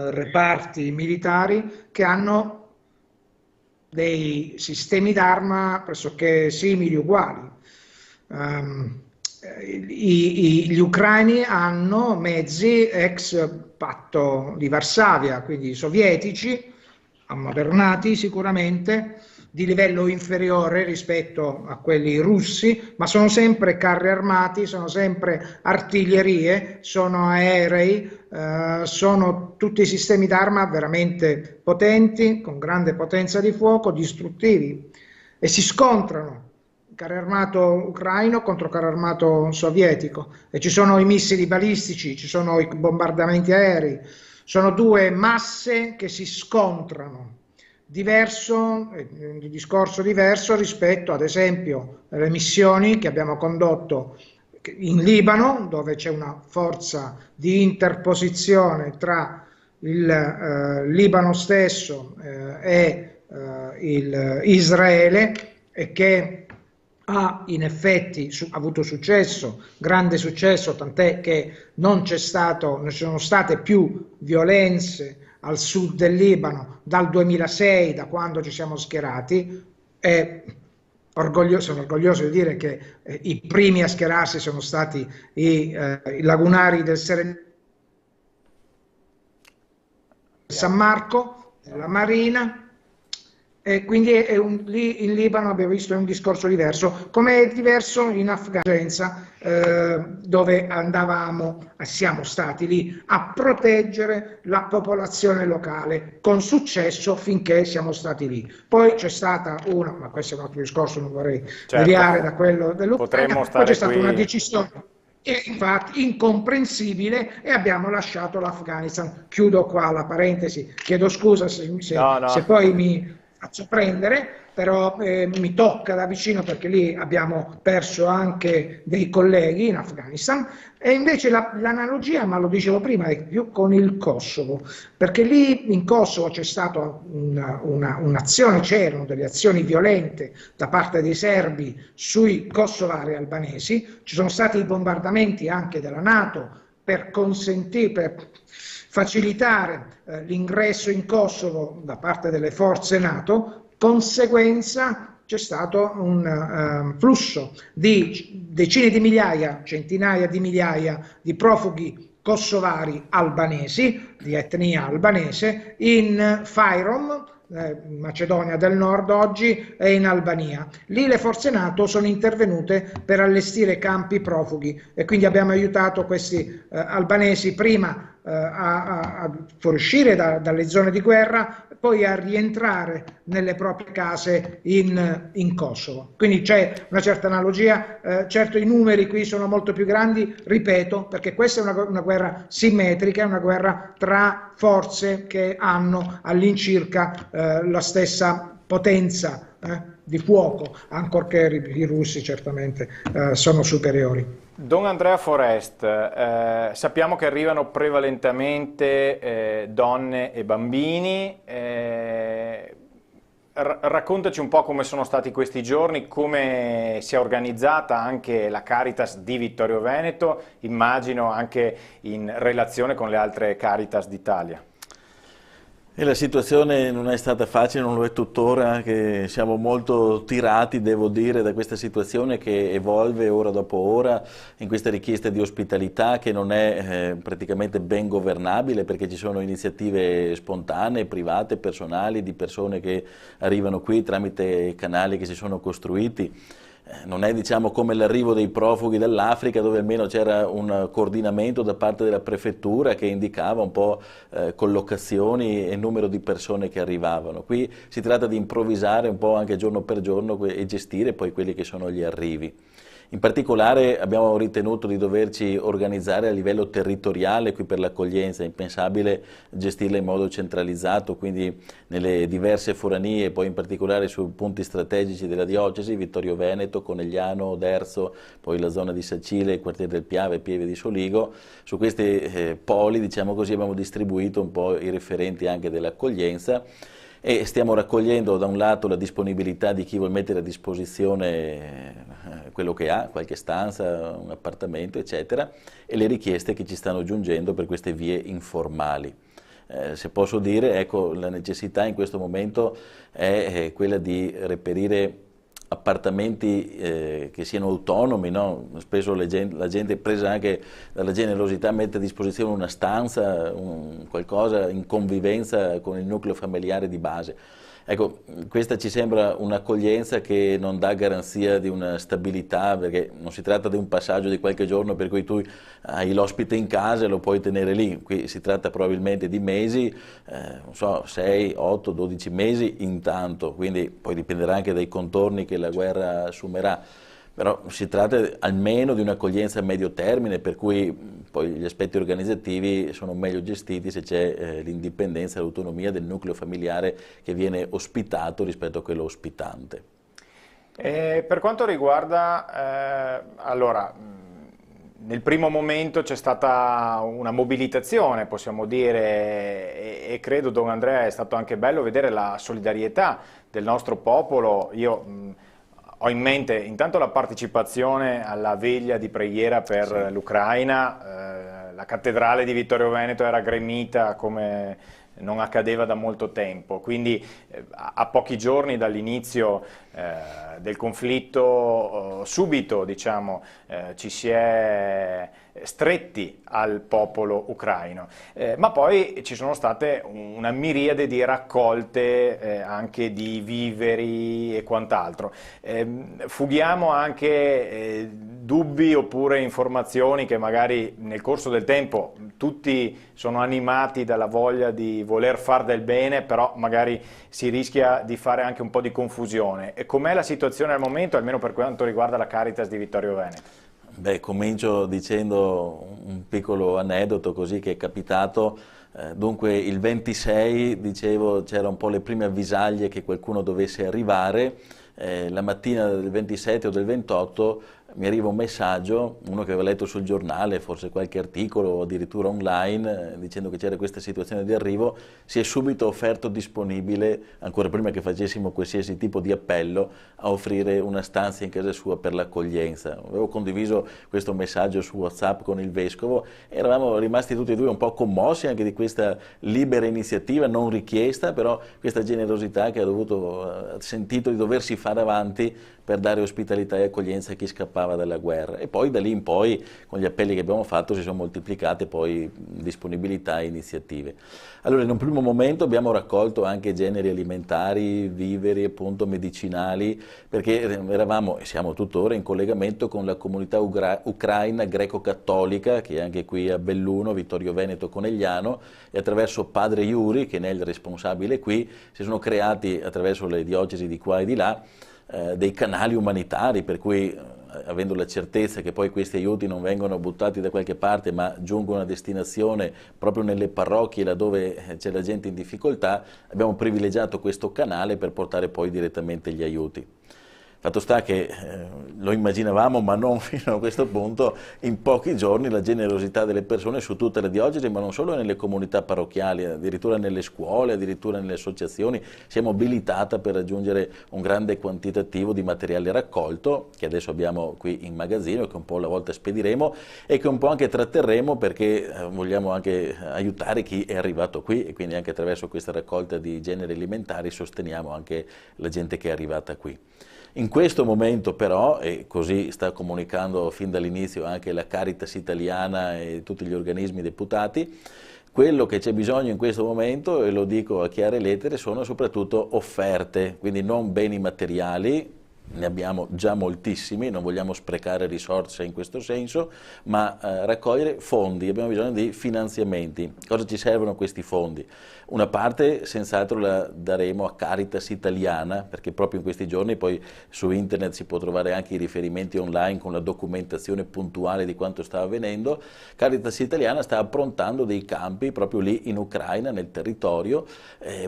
reparti militari che hanno dei sistemi d'arma pressoché simili, uguali. Gli ucraini hanno mezzi ex patto di Varsavia, quindi sovietici, ammodernati sicuramente, di livello inferiore rispetto a quelli russi, ma sono sempre carri armati, sono sempre artiglierie, sono aerei, sono tutti sistemi d'arma veramente potenti, con grande potenza di fuoco, distruttivi, e si scontrano carro armato ucraino contro carro armato sovietico, e ci sono i missili balistici, ci sono i bombardamenti aerei, sono due masse che si scontrano. Un discorso diverso rispetto ad esempio alle missioni che abbiamo condotto in Libano, dove c'è una forza di interposizione tra il Libano stesso e Israele, e che ha in effetti avuto successo, grande successo, tant'è che non ci sono state più violenze al sud del Libano dal 2006, da quando ci siamo schierati. Sono orgoglioso di dire che i primi a schierarsi sono stati i lagunari del San Marco, la Marina. E quindi lì in Libano abbiamo visto un discorso diverso, come è diverso in Afghanistan, dove siamo stati lì a proteggere la popolazione locale, con successo finché siamo stati lì. Poi c'è stata ma questo è un altro discorso, non vorrei deviare da quello dell'Ucraina, poi c'è stata una decisione infatti incomprensibile e abbiamo lasciato l'Afghanistan. Chiudo qua la parentesi, chiedo scusa se poi mi faccio prendere, però mi tocca da vicino perché lì abbiamo perso anche dei colleghi in Afghanistan. E invece l'analogia, ma lo dicevo prima, è più con il Kosovo, perché lì in Kosovo c'è stata un'azione, c'erano delle azioni violente da parte dei serbi sui kosovari albanesi, ci sono stati i bombardamenti anche della NATO per facilitare l'ingresso in Kosovo da parte delle forze NATO. Conseguenza c'è stato un flusso di decine di migliaia, centinaia di migliaia di profughi kosovari albanesi, di etnia albanese, in Fyrom, Macedonia del Nord oggi, e in Albania. Lì le forze NATO sono intervenute per allestire campi profughi e quindi abbiamo aiutato questi albanesi prima a fuoriuscire dalle zone di guerra, poi a rientrare nelle proprie case in Kosovo. Quindi c'è una certa analogia, certo i numeri qui sono molto più grandi, ripeto, perché questa è una guerra simmetrica, è una guerra tra forze che hanno all'incirca la stessa potenza di fuoco, ancorché i russi certamente sono superiori. Don Andrea Forest, sappiamo che arrivano prevalentemente donne e bambini, raccontaci un po' come sono stati questi giorni, come si è organizzata anche la Caritas di Vittorio Veneto, immagino anche in relazione con le altre Caritas d'Italia. E la situazione non è stata facile, non lo è tuttora, che siamo molto tirati, devo dire, da questa situazione che evolve ora dopo ora, in questa richiesta di ospitalità che non è praticamente ben governabile, perché ci sono iniziative spontanee, private, personali, di persone che arrivano qui tramite canali che si sono costruiti. Non è, diciamo, come l'arrivo dei profughi dall'Africa, dove almeno c'era un coordinamento da parte della prefettura che indicava un po' collocazioni e numero di persone che arrivavano. Qui si tratta di improvvisare un po' anche giorno per giorno e gestire poi quelli che sono gli arrivi. In particolare abbiamo ritenuto di doverci organizzare a livello territoriale qui per l'accoglienza, è impensabile gestirla in modo centralizzato, quindi nelle diverse foranie, poi in particolare sui punti strategici della diocesi, Vittorio Veneto, Conegliano, Derzo, poi la zona di Sacile, il quartiere del Piave, Pieve di Soligo. Su questi poli, diciamo così, abbiamo distribuito un po' i referenti anche dell'accoglienza. E stiamo raccogliendo da un lato la disponibilità di chi vuol mettere a disposizione quello che ha, qualche stanza, un appartamento, eccetera, e le richieste che ci stanno giungendo per queste vie informali. Se posso dire, ecco, la necessità in questo momento è quella di reperire appartamenti che siano autonomi, no? Spesso la gente, presa anche dalla generosità, mette a disposizione una stanza, qualcosa in convivenza con il nucleo familiare di base. Ecco, questa ci sembra un'accoglienza che non dà garanzia di una stabilità, perché non si tratta di un passaggio di qualche giorno per cui tu hai l'ospite in casa e lo puoi tenere lì. Qui si tratta probabilmente di mesi, non so, 6, 8, 12 mesi intanto, quindi poi dipenderà anche dai contorni che la guerra assumerà. Però si tratta almeno di un'accoglienza a medio termine, per cui poi gli aspetti organizzativi sono meglio gestiti se c'è l'indipendenza e l'autonomia del nucleo familiare che viene ospitato rispetto a quello ospitante. Per quanto riguarda, allora, nel primo momento c'è stata una mobilitazione, possiamo dire, e credo, Don Andrea, è stato anche bello vedere la solidarietà del nostro popolo. Io Ho in mente intanto la partecipazione alla veglia di preghiera per l'Ucraina, la cattedrale di Vittorio Veneto era gremita come non accadeva da molto tempo, quindi a pochi giorni dall'inizio del conflitto subito diciamo, ci si è stretti al popolo ucraino, ma poi ci sono state una miriade di raccolte anche di viveri e quant'altro. Fughiamo anche dubbi oppure informazioni che magari nel corso del tempo tutti sono animati dalla voglia di voler far del bene, però magari si rischia di fare anche un po' di confusione. E com'è la situazione al momento, almeno per quanto riguarda la Caritas di Vittorio Veneto? Beh, comincio dicendo un piccolo aneddoto così che è capitato. Dunque il 26, dicevo, c'era un po' le prime avvisaglie che qualcuno dovesse arrivare. La mattina del 27 o del 28 mi arriva un messaggio, uno che aveva letto sul giornale, forse qualche articolo o addirittura online, dicendo che c'era questa situazione di arrivo. Si è subito offerto disponibile, ancora prima che facessimo qualsiasi tipo di appello, a offrire una stanza in casa sua per l'accoglienza. Avevo condiviso questo messaggio su WhatsApp con il Vescovo e eravamo rimasti tutti e due un po' commossi anche di questa libera iniziativa, non richiesta, però questa generosità che ha sentito di doversi fare avanti per dare ospitalità e accoglienza a chi scappava dalla guerra. E poi da lì in poi, con gli appelli che abbiamo fatto, si sono moltiplicate poi disponibilità e iniziative. Allora, in un primo momento abbiamo raccolto anche generi alimentari, viveri, appunto medicinali, perché eravamo e siamo tuttora in collegamento con la comunità ucraina greco-cattolica, che è anche qui a Belluno, Vittorio Veneto Conegliano, e attraverso Padre Yuri, che ne è il responsabile qui, si sono creati attraverso le diocesi di qua e di là dei canali umanitari, per cui avendo la certezza che poi questi aiuti non vengono buttati da qualche parte ma giungono a destinazione proprio nelle parrocchie laddove c'è la gente in difficoltà, abbiamo privilegiato questo canale per portare poi direttamente gli aiuti. Fatto sta che lo immaginavamo, ma non fino a questo punto, in pochi giorni la generosità delle persone su tutte le diocesi, ma non solo nelle comunità parrocchiali, addirittura nelle scuole, addirittura nelle associazioni, si è mobilitata per raggiungere un grande quantitativo di materiale raccolto, che adesso abbiamo qui in magazzino e che un po' alla volta spediremo e che un po' anche tratterremo perché vogliamo anche aiutare chi è arrivato qui e quindi anche attraverso questa raccolta di generi alimentari sosteniamo anche la gente che è arrivata qui. In questo momento però, e così sta comunicando fin dall'inizio anche la Caritas italiana e tutti gli organismi deputati, quello che c'è bisogno in questo momento, e lo dico a chiare lettere, sono soprattutto offerte, quindi non beni materiali, ne abbiamo già moltissimi, non vogliamo sprecare risorse in questo senso, ma raccogliere fondi, abbiamo bisogno di finanziamenti. Cosa ci servono questi fondi? Una parte senz'altro la daremo a Caritas Italiana, perché proprio in questi giorni poi su internet si può trovare anche i riferimenti online con la documentazione puntuale di quanto sta avvenendo. Caritas Italiana sta approntando dei campi proprio lì in Ucraina, nel territorio,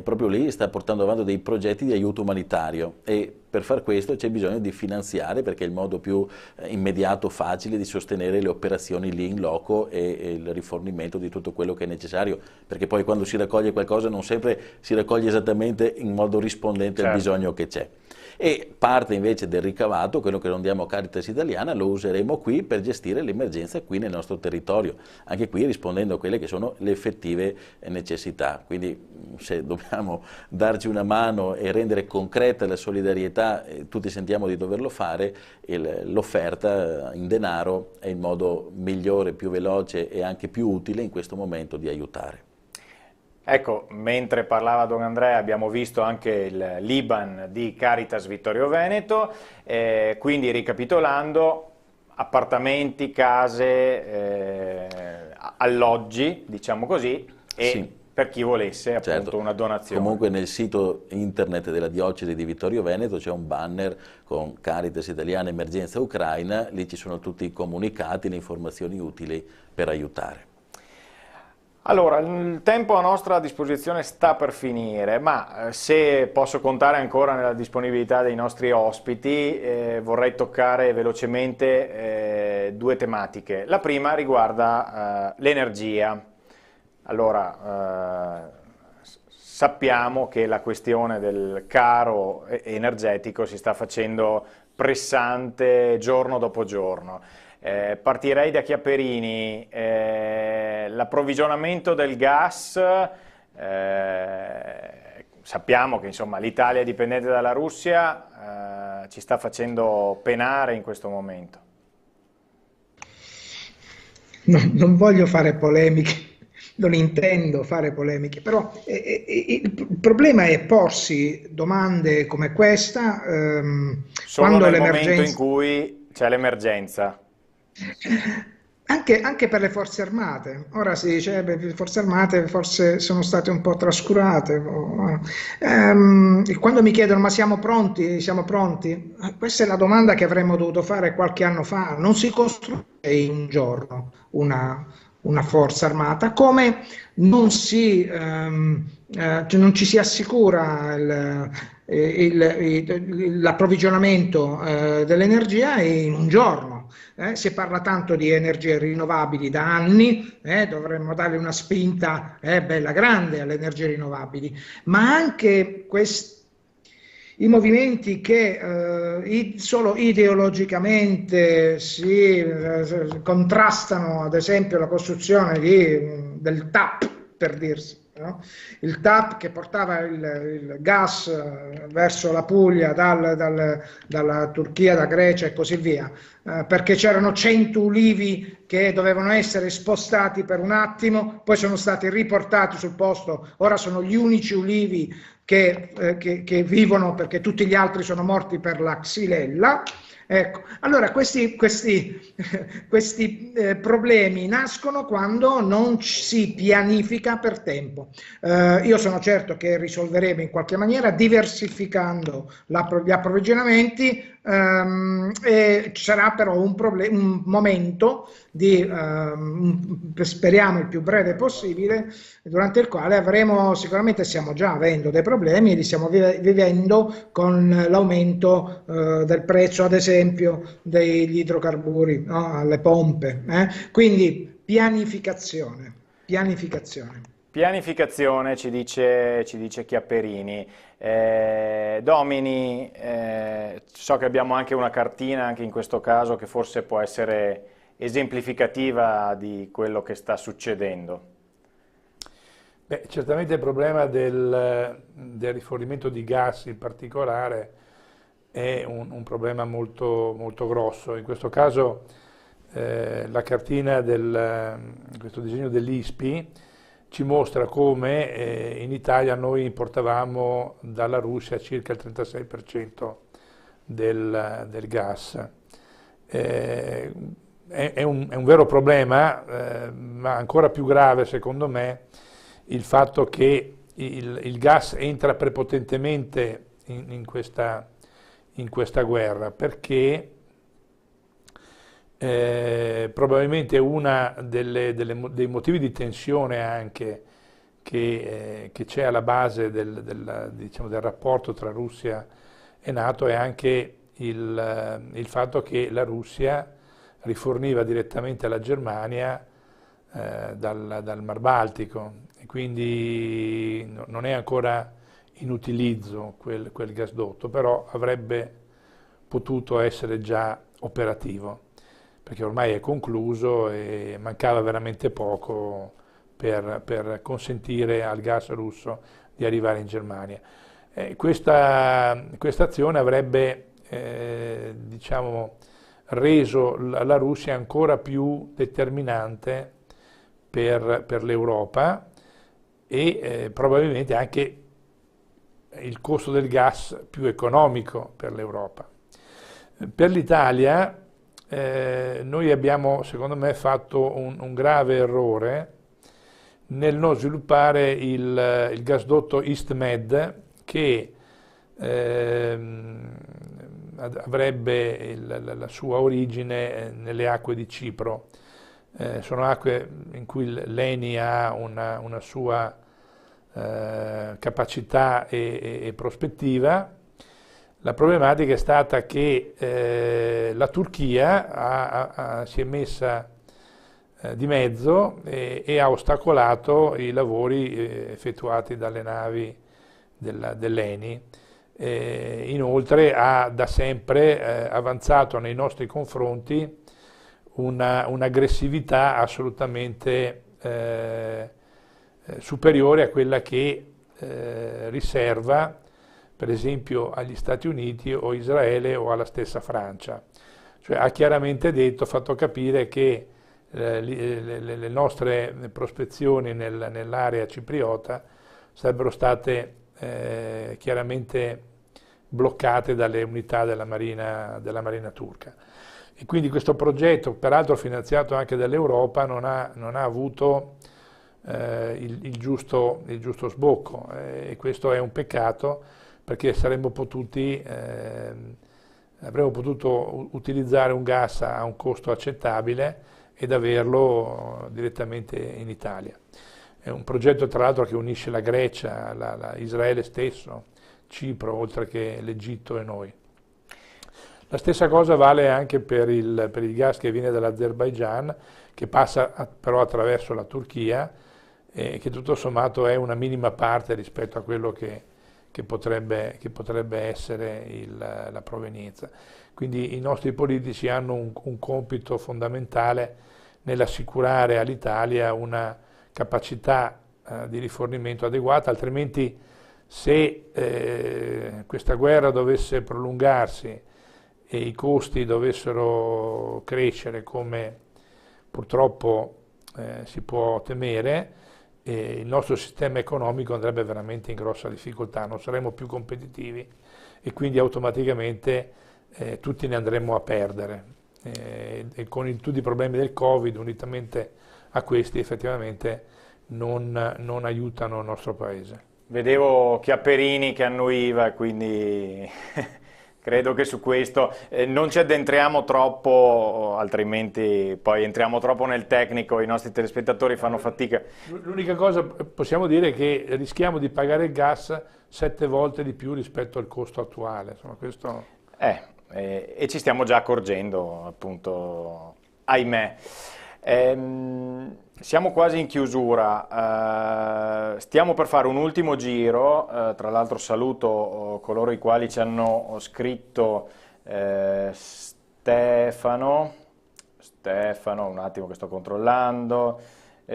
proprio lì sta portando avanti dei progetti di aiuto umanitario e per far questo c'è bisogno di finanziare perché è il modo più immediato, facile di sostenere le operazioni lì in loco e il rifornimento di tutto quello che è necessario, perché poi quando si raccoglie qualcosa non sempre si raccoglie esattamente in modo rispondente al bisogno che c'è. E parte invece del ricavato, quello che non diamo a Caritas Italiana, lo useremo qui per gestire l'emergenza qui nel nostro territorio, anche qui rispondendo a quelle che sono le effettive necessità. Quindi se dobbiamo darci una mano e rendere concreta la solidarietà, tutti sentiamo di doverlo fare, l'offerta in denaro è il modo migliore, più veloce e anche più utile in questo momento di aiutare. Ecco, mentre parlava Don Andrea abbiamo visto anche il l'IBAN di Caritas Vittorio Veneto, quindi ricapitolando, appartamenti, case, alloggi, diciamo così, e sì, per chi volesse appunto una donazione. Comunque nel sito internet della diocesi di Vittorio Veneto c'è un banner con Caritas Italiana Emergenza Ucraina, lì ci sono tutti i comunicati, le informazioni utili per aiutare. Allora, il tempo a nostra disposizione sta per finire, ma se posso contare ancora nella disponibilità dei nostri ospiti, vorrei toccare velocemente due tematiche. La prima riguarda l'energia. Allora, sappiamo che la questione del caro energetico si sta facendo pressante giorno dopo giorno. Partirei da Chiaperini. L'approvvigionamento del gas, sappiamo che insomma l'Italia è dipendente dalla Russia, ci sta facendo penare in questo momento. Non voglio fare polemiche, non intendo fare polemiche, però il problema è porsi domande come questa solo quando nel momento in cui c'è l'emergenza. Anche per le forze armate. Ora si dice che le forze armate forse sono state un po' trascurate. Quando mi chiedono ma siamo pronti? Siamo pronti? Questa è la domanda che avremmo dovuto fare qualche anno fa. Non si costruisce in un giorno una forza armata, come non ci si assicura l'approvvigionamento dell'energia in un giorno. Si parla tanto di energie rinnovabili da anni, dovremmo dare una spinta bella grande alle energie rinnovabili, ma anche i movimenti che solo ideologicamente si contrastano, ad esempio la costruzione del TAP, per dirsi. No? Il TAP che portava il gas verso la Puglia dalla Turchia, da Grecia e così via, perché c'erano 100 ulivi che dovevano essere spostati per un attimo, poi sono stati riportati sul posto, ora sono gli unici ulivi che vivono perché tutti gli altri sono morti per la xylella. Ecco, allora questi problemi nascono quando non si pianifica per tempo. Io sono certo che risolveremo in qualche maniera diversificando gli approvvigionamenti, e ci sarà però un momento speriamo il più breve possibile, durante il quale sicuramente stiamo già avendo dei problemi e li stiamo vivendo con l'aumento del prezzo, ad esempio, degli idrocarburi, no? Alle pompe. Quindi pianificazione. Pianificazione, ci dice Chiaperini. Domini, so che abbiamo anche una cartina anche in questo caso che forse può essere esemplificativa di quello che sta succedendo. Beh, certamente il problema del rifornimento di gas in particolare è un problema molto, molto grosso. In questo caso la cartina questo disegno dell'ISPI ci mostra come in Italia noi importavamo dalla Russia circa il 36% del gas. È un vero problema, ma ancora più grave secondo me il fatto che il gas entra prepotentemente in questa guerra, perché probabilmente uno dei motivi di tensione anche che c'è alla base diciamo, del rapporto tra Russia e NATO è anche il fatto che la Russia riforniva direttamente alla Germania dal Mar Baltico, e quindi non è ancora in utilizzo quel gasdotto, però avrebbe potuto essere già operativo, perché ormai è concluso e mancava veramente poco per consentire al gas russo di arrivare in Germania. Questa azione avrebbe diciamo, reso la Russia ancora più determinante per l'Europa e probabilmente anche il costo del gas più economico per l'Europa. Per l'Italia noi abbiamo, secondo me, fatto un grave errore nel non sviluppare il gasdotto EastMed, che avrebbe la sua origine nelle acque di Cipro. Sono acque in cui l'ENI ha una sua capacità e prospettiva. La problematica è stata che la Turchia si è messa di mezzo e ha ostacolato i lavori effettuati dalle navi dell'ENI. Inoltre ha da sempre avanzato nei nostri confronti un'aggressività assolutamente superiore a quella che riserva per esempio agli Stati Uniti o Israele o alla stessa Francia. Cioè ha chiaramente detto, fatto capire che le nostre prospezioni nell'area cipriota sarebbero state chiaramente bloccate dalle unità della marina turca. E quindi questo progetto, peraltro finanziato anche dall'Europa, non ha avuto il giusto sbocco, e questo è un peccato, perché avremmo potuto utilizzare un gas a un costo accettabile ed averlo direttamente in Italia. È un progetto tra l'altro che unisce la Grecia, Israele stesso, Cipro, oltre che l'Egitto e noi. La stessa cosa vale anche per il gas che viene dall'Azerbaigian, che passa però attraverso la Turchia, e che tutto sommato è una minima parte rispetto a quello che potrebbe essere la provenienza. Quindi i nostri politici hanno un compito fondamentale nell'assicurare all'Italia una capacità di rifornimento adeguata, altrimenti se questa guerra dovesse prolungarsi e i costi dovessero crescere come purtroppo si può temere, il nostro sistema economico andrebbe veramente in grossa difficoltà, non saremmo più competitivi e quindi automaticamente tutti ne andremmo a perdere. E con tutti i problemi del Covid, unitamente a questi, effettivamente non aiutano il nostro Paese. Vedevo Chiapperini che annuiva, quindi credo che su questo non ci addentriamo troppo, altrimenti poi entriamo troppo nel tecnico, i nostri telespettatori fanno fatica. L'unica cosa possiamo dire è che rischiamo di pagare il gas 7 volte di più rispetto al costo attuale. Insomma, questo... e ci stiamo già accorgendo, appunto, ahimè. Siamo quasi in chiusura, stiamo per fare un ultimo giro, tra l'altro saluto coloro i quali ci hanno scritto, Stefano, un attimo che sto controllando,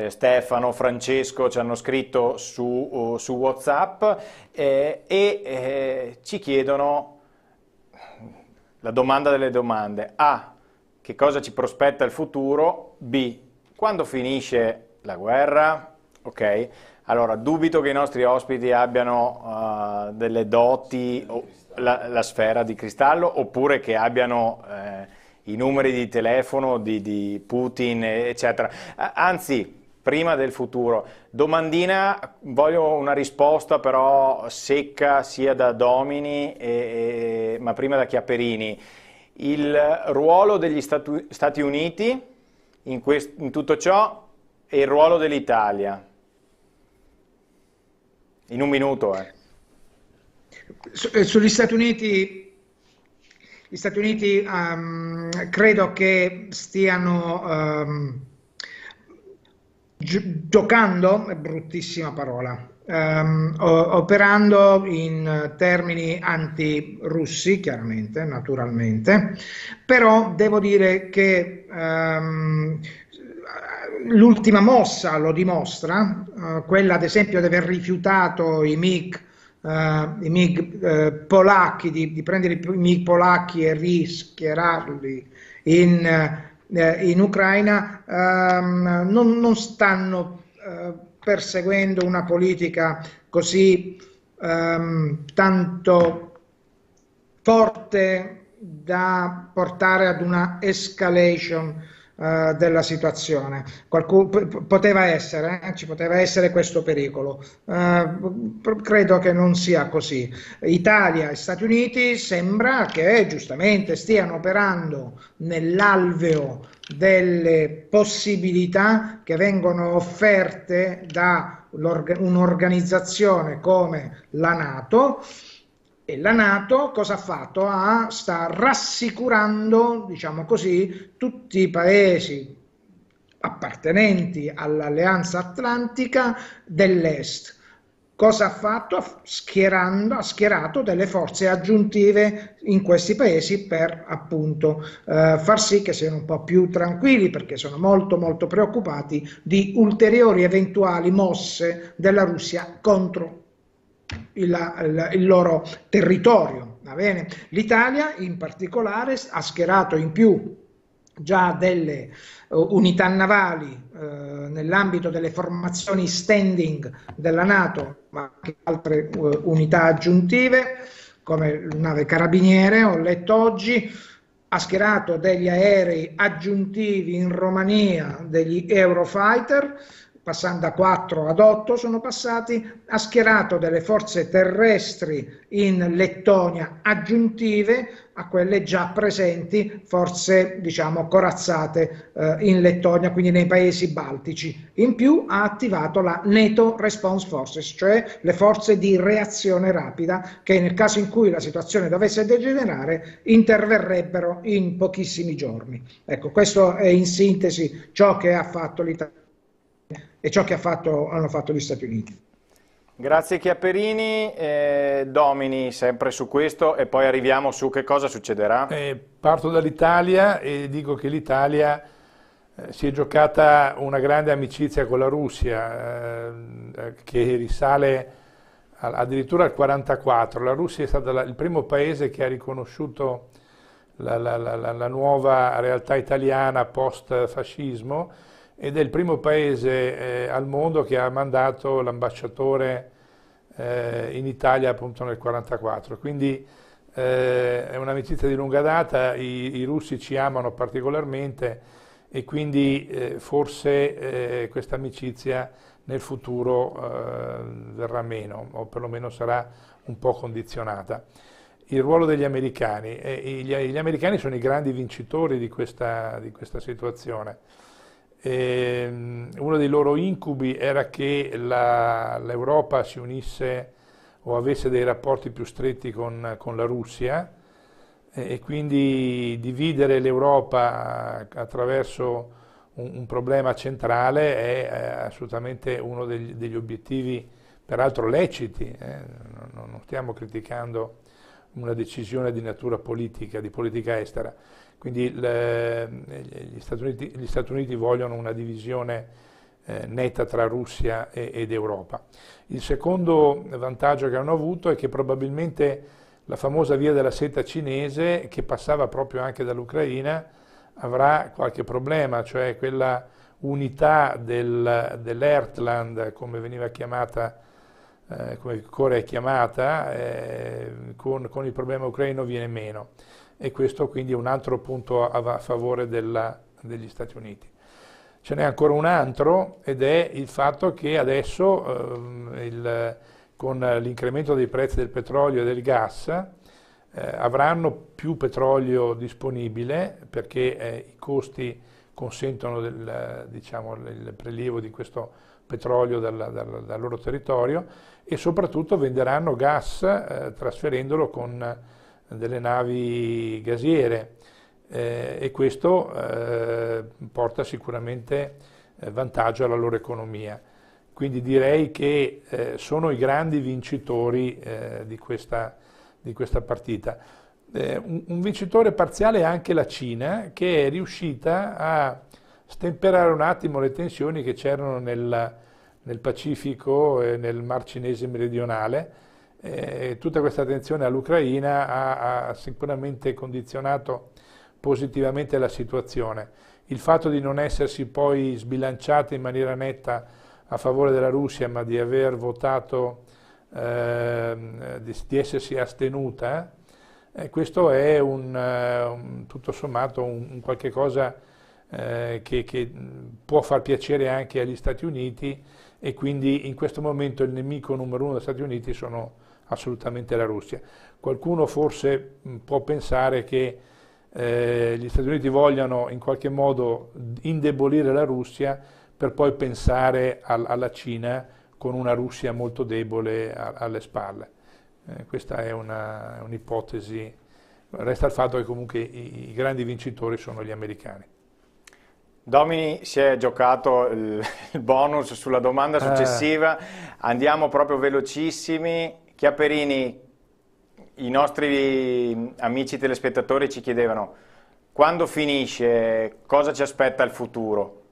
Stefano, Francesco ci hanno scritto su WhatsApp e ci chiedono la domanda delle domande: A, che cosa ci prospetta il futuro? B, quando finisce la guerra? Ok, allora dubito che i nostri ospiti abbiano delle doti, la sfera di cristallo, oppure che abbiano i numeri di telefono di Putin, eccetera. Anzi, prima del futuro, domandina, voglio una risposta però secca sia da Domini, ma prima da Chiapperini. Il ruolo degli Stati Uniti in tutto ciò e il ruolo dell'Italia. In un minuto. Sugli Stati Uniti, gli Stati Uniti credo che stiano giocando, è bruttissima parola, operando in termini anti-russi, chiaramente, naturalmente, però devo dire che l'ultima mossa lo dimostra, quella ad esempio di aver rifiutato i MiG polacchi, di prendere i MiG polacchi e rischierarli in Ucraina, non stanno perseguendo una politica così tanto forte da portare ad una escalation della situazione. Poteva essere, ci poteva essere questo pericolo. Credo che non sia così. Italia e Stati Uniti sembra che giustamente stiano operando nell'alveo delle possibilità che vengono offerte da un'organizzazione come la NATO. E la NATO cosa ha fatto? Sta rassicurando, diciamo così, tutti i paesi appartenenti all'Alleanza Atlantica dell'Est. Cosa ha fatto? Ha schierato delle forze aggiuntive in questi paesi per appunto far sì che siano un po' più tranquilli, perché sono molto molto preoccupati di ulteriori eventuali mosse della Russia contro il loro territorio. Va bene? L'Italia in particolare ha schierato in più già delle unità navali nell'ambito delle formazioni standing della NATO, ma anche altre unità aggiuntive come la nave Carabiniere, ho letto oggi. Ha schierato degli aerei aggiuntivi in Romania, degli Eurofighter, passando da 4 ad 8 sono passati. Ha schierato delle forze terrestri in Lettonia aggiuntive a quelle già presenti, forze diciamo corazzate in Lettonia, quindi nei paesi baltici. In più ha attivato la NATO Response Forces, cioè le forze di reazione rapida che nel caso in cui la situazione dovesse degenerare interverrebbero in pochissimi giorni. Ecco, questo è in sintesi ciò che ha fatto l'Italia e ciò che hanno fatto gli Stati Uniti. Grazie Chiaperini. Domini, sempre su questo, e poi arriviamo su che cosa succederà. Parto dall'Italia e dico che l'Italia si è giocata una grande amicizia con la Russia che risale addirittura al 1944. La Russia è stata il primo paese che ha riconosciuto la nuova realtà italiana post-fascismo, ed è il primo paese al mondo che ha mandato l'ambasciatore in Italia appunto nel 1944. Quindi è un'amicizia di lunga data, i russi ci amano particolarmente e quindi forse questa amicizia nel futuro verrà meno, o perlomeno sarà un po' condizionata. Il ruolo degli americani. Gli americani sono i grandi vincitori di questa situazione. Uno dei loro incubi era che l'Europa si unisse o avesse dei rapporti più stretti con la Russia, e quindi dividere l'Europa attraverso un problema centrale è assolutamente uno degli obiettivi, peraltro leciti, non stiamo criticando una decisione di natura politica, di politica estera. Quindi gli Stati Uniti vogliono una divisione netta tra Russia ed Europa. Il secondo vantaggio che hanno avuto è che probabilmente la famosa via della seta cinese, che passava proprio anche dall'Ucraina, avrà qualche problema, cioè quella unità dell'Heartland, come veniva chiamata, come Corea è chiamata, con il problema ucraino viene meno. E questo quindi è un altro punto a favore degli Stati Uniti. Ce n'è ancora un altro, ed è il fatto che adesso con l'incremento dei prezzi del petrolio e del gas avranno più petrolio disponibile, perché i costi consentono il prelievo di questo petrolio dal loro territorio, e soprattutto venderanno gas trasferendolo con delle navi gasiere, e questo porta sicuramente vantaggio alla loro economia. Quindi direi che sono i grandi vincitori di questa partita. Un vincitore parziale è anche la Cina, che è riuscita a stemperare un attimo le tensioni che c'erano nel Pacifico e nel Mar Cinese meridionale. Tutta questa attenzione all'Ucraina ha sicuramente condizionato positivamente la situazione. Il fatto di non essersi poi sbilanciati in maniera netta a favore della Russia, ma di aver votato, di essersi astenuta, questo è tutto sommato un qualche cosa che può far piacere anche agli Stati Uniti, e quindi in questo momento il nemico numero uno degli Stati Uniti sono assolutamente la Russia. Qualcuno forse può pensare che gli Stati Uniti vogliano in qualche modo indebolire la Russia per poi pensare alla Cina con una Russia molto debole alle spalle. Questa è un'ipotesi. Resta il fatto che comunque i grandi vincitori sono gli americani. Domini si è giocato il bonus sulla domanda successiva, andiamo proprio velocissimi. Chiaperini, i nostri amici telespettatori ci chiedevano quando finisce, cosa ci aspetta il futuro?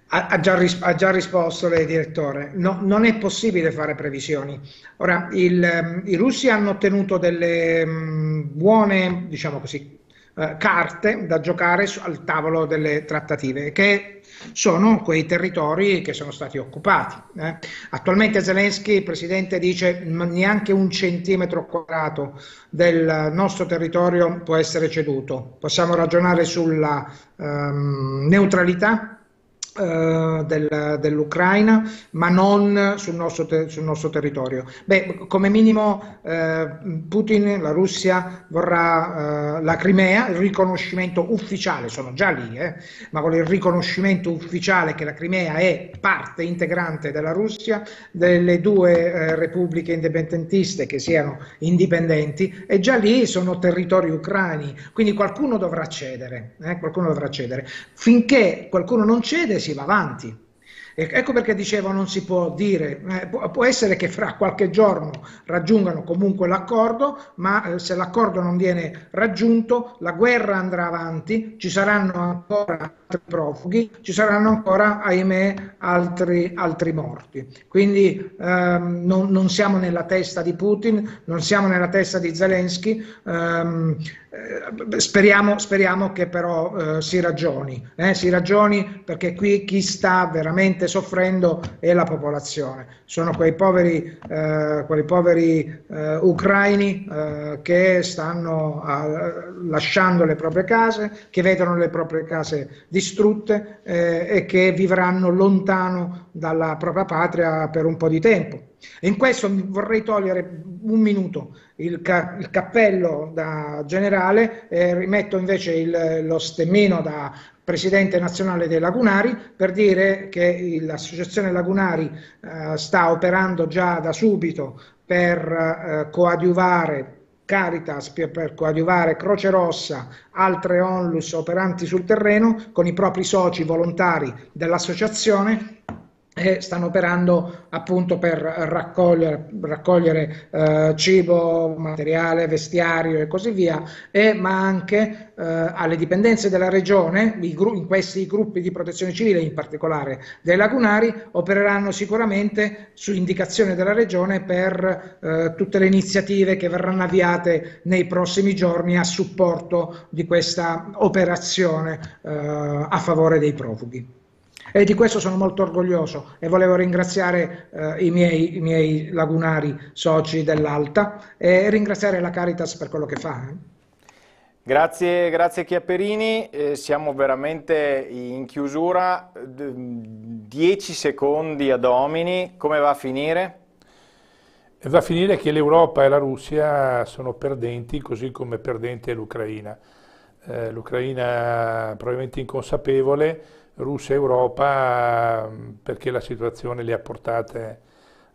Ha già risposto lei, direttore. No, non è possibile fare previsioni. Ora, i russi hanno ottenuto delle buone, diciamo così, carte da giocare al tavolo delle trattative, che sono quei territori che sono stati occupati. Attualmente Zelensky, il presidente, dice neanche 1 centimetro quadrato del nostro territorio può essere ceduto. Possiamo ragionare sulla neutralità dell'Ucraina, ma non sul nostro territorio. Beh, come minimo Putin, la Russia, vorrà la Crimea, il riconoscimento ufficiale, sono già lì, ma con il riconoscimento ufficiale che la Crimea è parte integrante della Russia, delle 2 repubbliche indipendentiste che siano indipendenti, e già lì sono territori ucraini, quindi qualcuno dovrà cedere, Finché qualcuno non cede si va avanti. Ecco perché dicevo non si può dire, può essere che fra qualche giorno raggiungano comunque l'accordo, ma se l'accordo non viene raggiunto la guerra andrà avanti, ci saranno ancora altri profughi, ci saranno ancora, ahimè, altri morti. Quindi non siamo nella testa di Putin, non siamo nella testa di Zelensky, speriamo che però si ragioni, perché qui chi sta veramente soffrendo è la popolazione, sono quei poveri ucraini che stanno lasciando le proprie case, che vedono le proprie case distrutte e che vivranno lontano dalla propria patria per un po' di tempo. E in questo vorrei togliere un minuto il cappello da generale e rimetto invece lo stemmino da presidente nazionale dei lagunari, per dire che l'associazione lagunari sta operando già da subito per coadiuvare Caritas, per coadiuvare Croce Rossa, altre onlus operanti sul terreno con i propri soci volontari dell'associazione, e stanno operando appunto per raccogliere cibo, materiale, vestiario e così via, ma anche alle dipendenze della regione, in questi gruppi di protezione civile, in particolare dei lagunari, opereranno sicuramente su indicazione della regione per tutte le iniziative che verranno avviate nei prossimi giorni a supporto di questa operazione a favore dei profughi. E di questo sono molto orgoglioso e volevo ringraziare i miei lagunari soci dell'Alta e ringraziare la Caritas per quello che fa. Grazie Chiaperini, siamo veramente in chiusura, 10 secondi a Domini, come va a finire? Va a finire che l'Europa e la Russia sono perdenti, così come perdente è l'Ucraina. L'Ucraina probabilmente inconsapevole, Russia e Europa perché la situazione li ha portate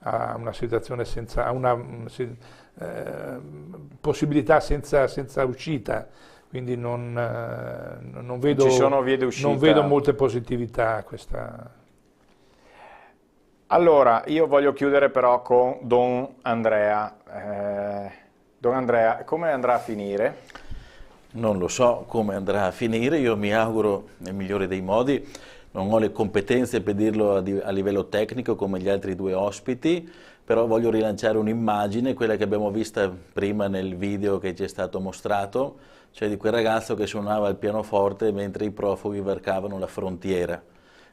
a una situazione a una possibilità senza uscita, quindi non vedo, ci sono vie d'uscita. Non vedo molte positività a questa. Allora, io voglio chiudere però con Don Andrea. Don Andrea, come andrà a finire? Non lo so come andrà a finire, io mi auguro nel migliore dei modi, non ho le competenze per dirlo a livello tecnico come gli altri 2 ospiti, però voglio rilanciare un'immagine, quella che abbiamo vista prima nel video che ci è stato mostrato, cioè di quel ragazzo che suonava il pianoforte mentre i profughi varcavano la frontiera.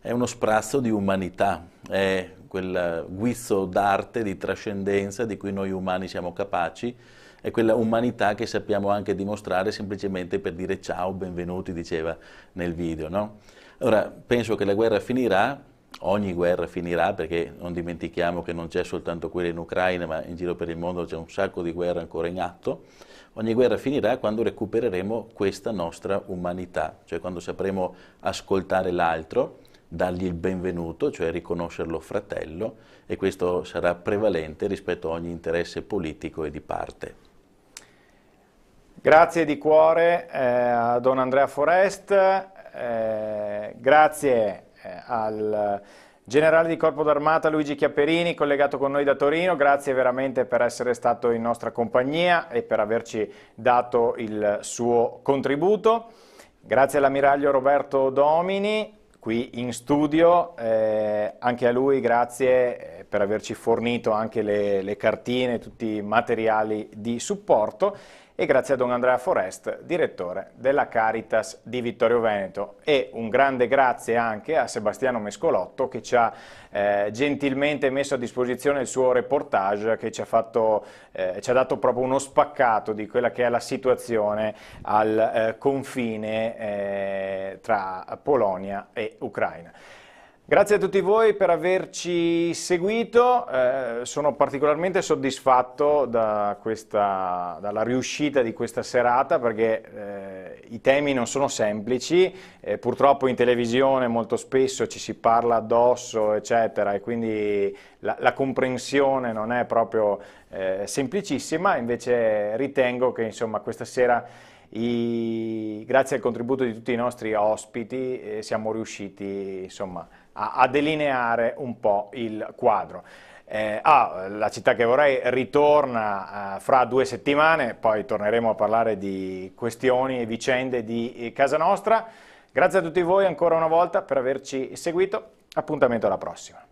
È uno sprazzo di umanità, è quel guizzo d'arte, di trascendenza di cui noi umani siamo capaci, è quella umanità che sappiamo anche dimostrare semplicemente per dire ciao, benvenuti, diceva nel video, no? Ora, penso che la guerra finirà, ogni guerra finirà, perché non dimentichiamo che non c'è soltanto quella in Ucraina, ma in giro per il mondo c'è un sacco di guerre ancora in atto. Ogni guerra finirà quando recupereremo questa nostra umanità, cioè quando sapremo ascoltare l'altro, dargli il benvenuto, cioè riconoscerlo fratello, e questo sarà prevalente rispetto a ogni interesse politico e di parte. Grazie di cuore a Don Andrea Forest. grazie al generale di Corpo d'Armata Luigi Chiaperini, collegato con noi da Torino, grazie veramente per essere stato in nostra compagnia e per averci dato il suo contributo. Grazie all'ammiraglio Roberto Domini, qui in studio, anche a lui grazie per averci fornito anche le cartine, tutti i materiali di supporto, e grazie a Don Andrea Forest, direttore della Caritas di Vittorio Veneto, e un grande grazie anche a Sebastiano Mescolotto che ci ha gentilmente messo a disposizione il suo reportage, che ci ha dato proprio uno spaccato di quella che è la situazione al confine tra Polonia e Ucraina. Grazie a tutti voi per averci seguito, sono particolarmente soddisfatto dalla riuscita di questa serata, perché i temi non sono semplici, purtroppo in televisione molto spesso ci si parla addosso eccetera, e quindi la comprensione non è proprio semplicissima. Invece ritengo che insomma questa sera, grazie al contributo di tutti i nostri ospiti, siamo riusciti insomma a delineare un po' il quadro. La città che vorrei ritorna fra 2 settimane, poi torneremo a parlare di questioni e vicende di casa nostra. Grazie a tutti voi ancora una volta per averci seguito, appuntamento alla prossima.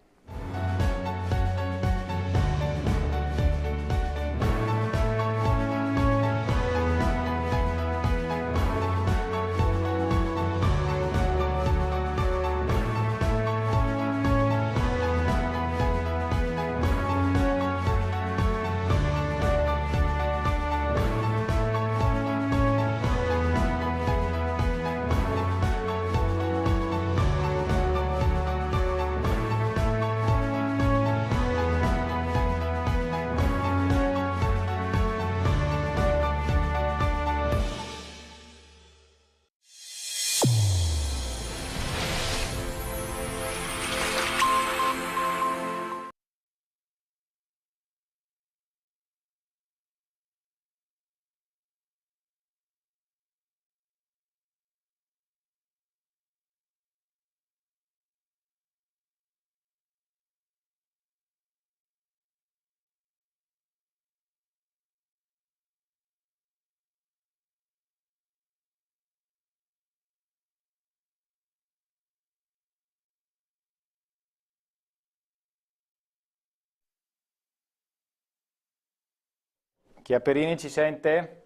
Chiaperini ci sente?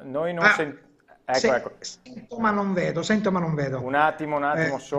Noi non sentiamo. Ecco. Sento ma non vedo, Un attimo solo.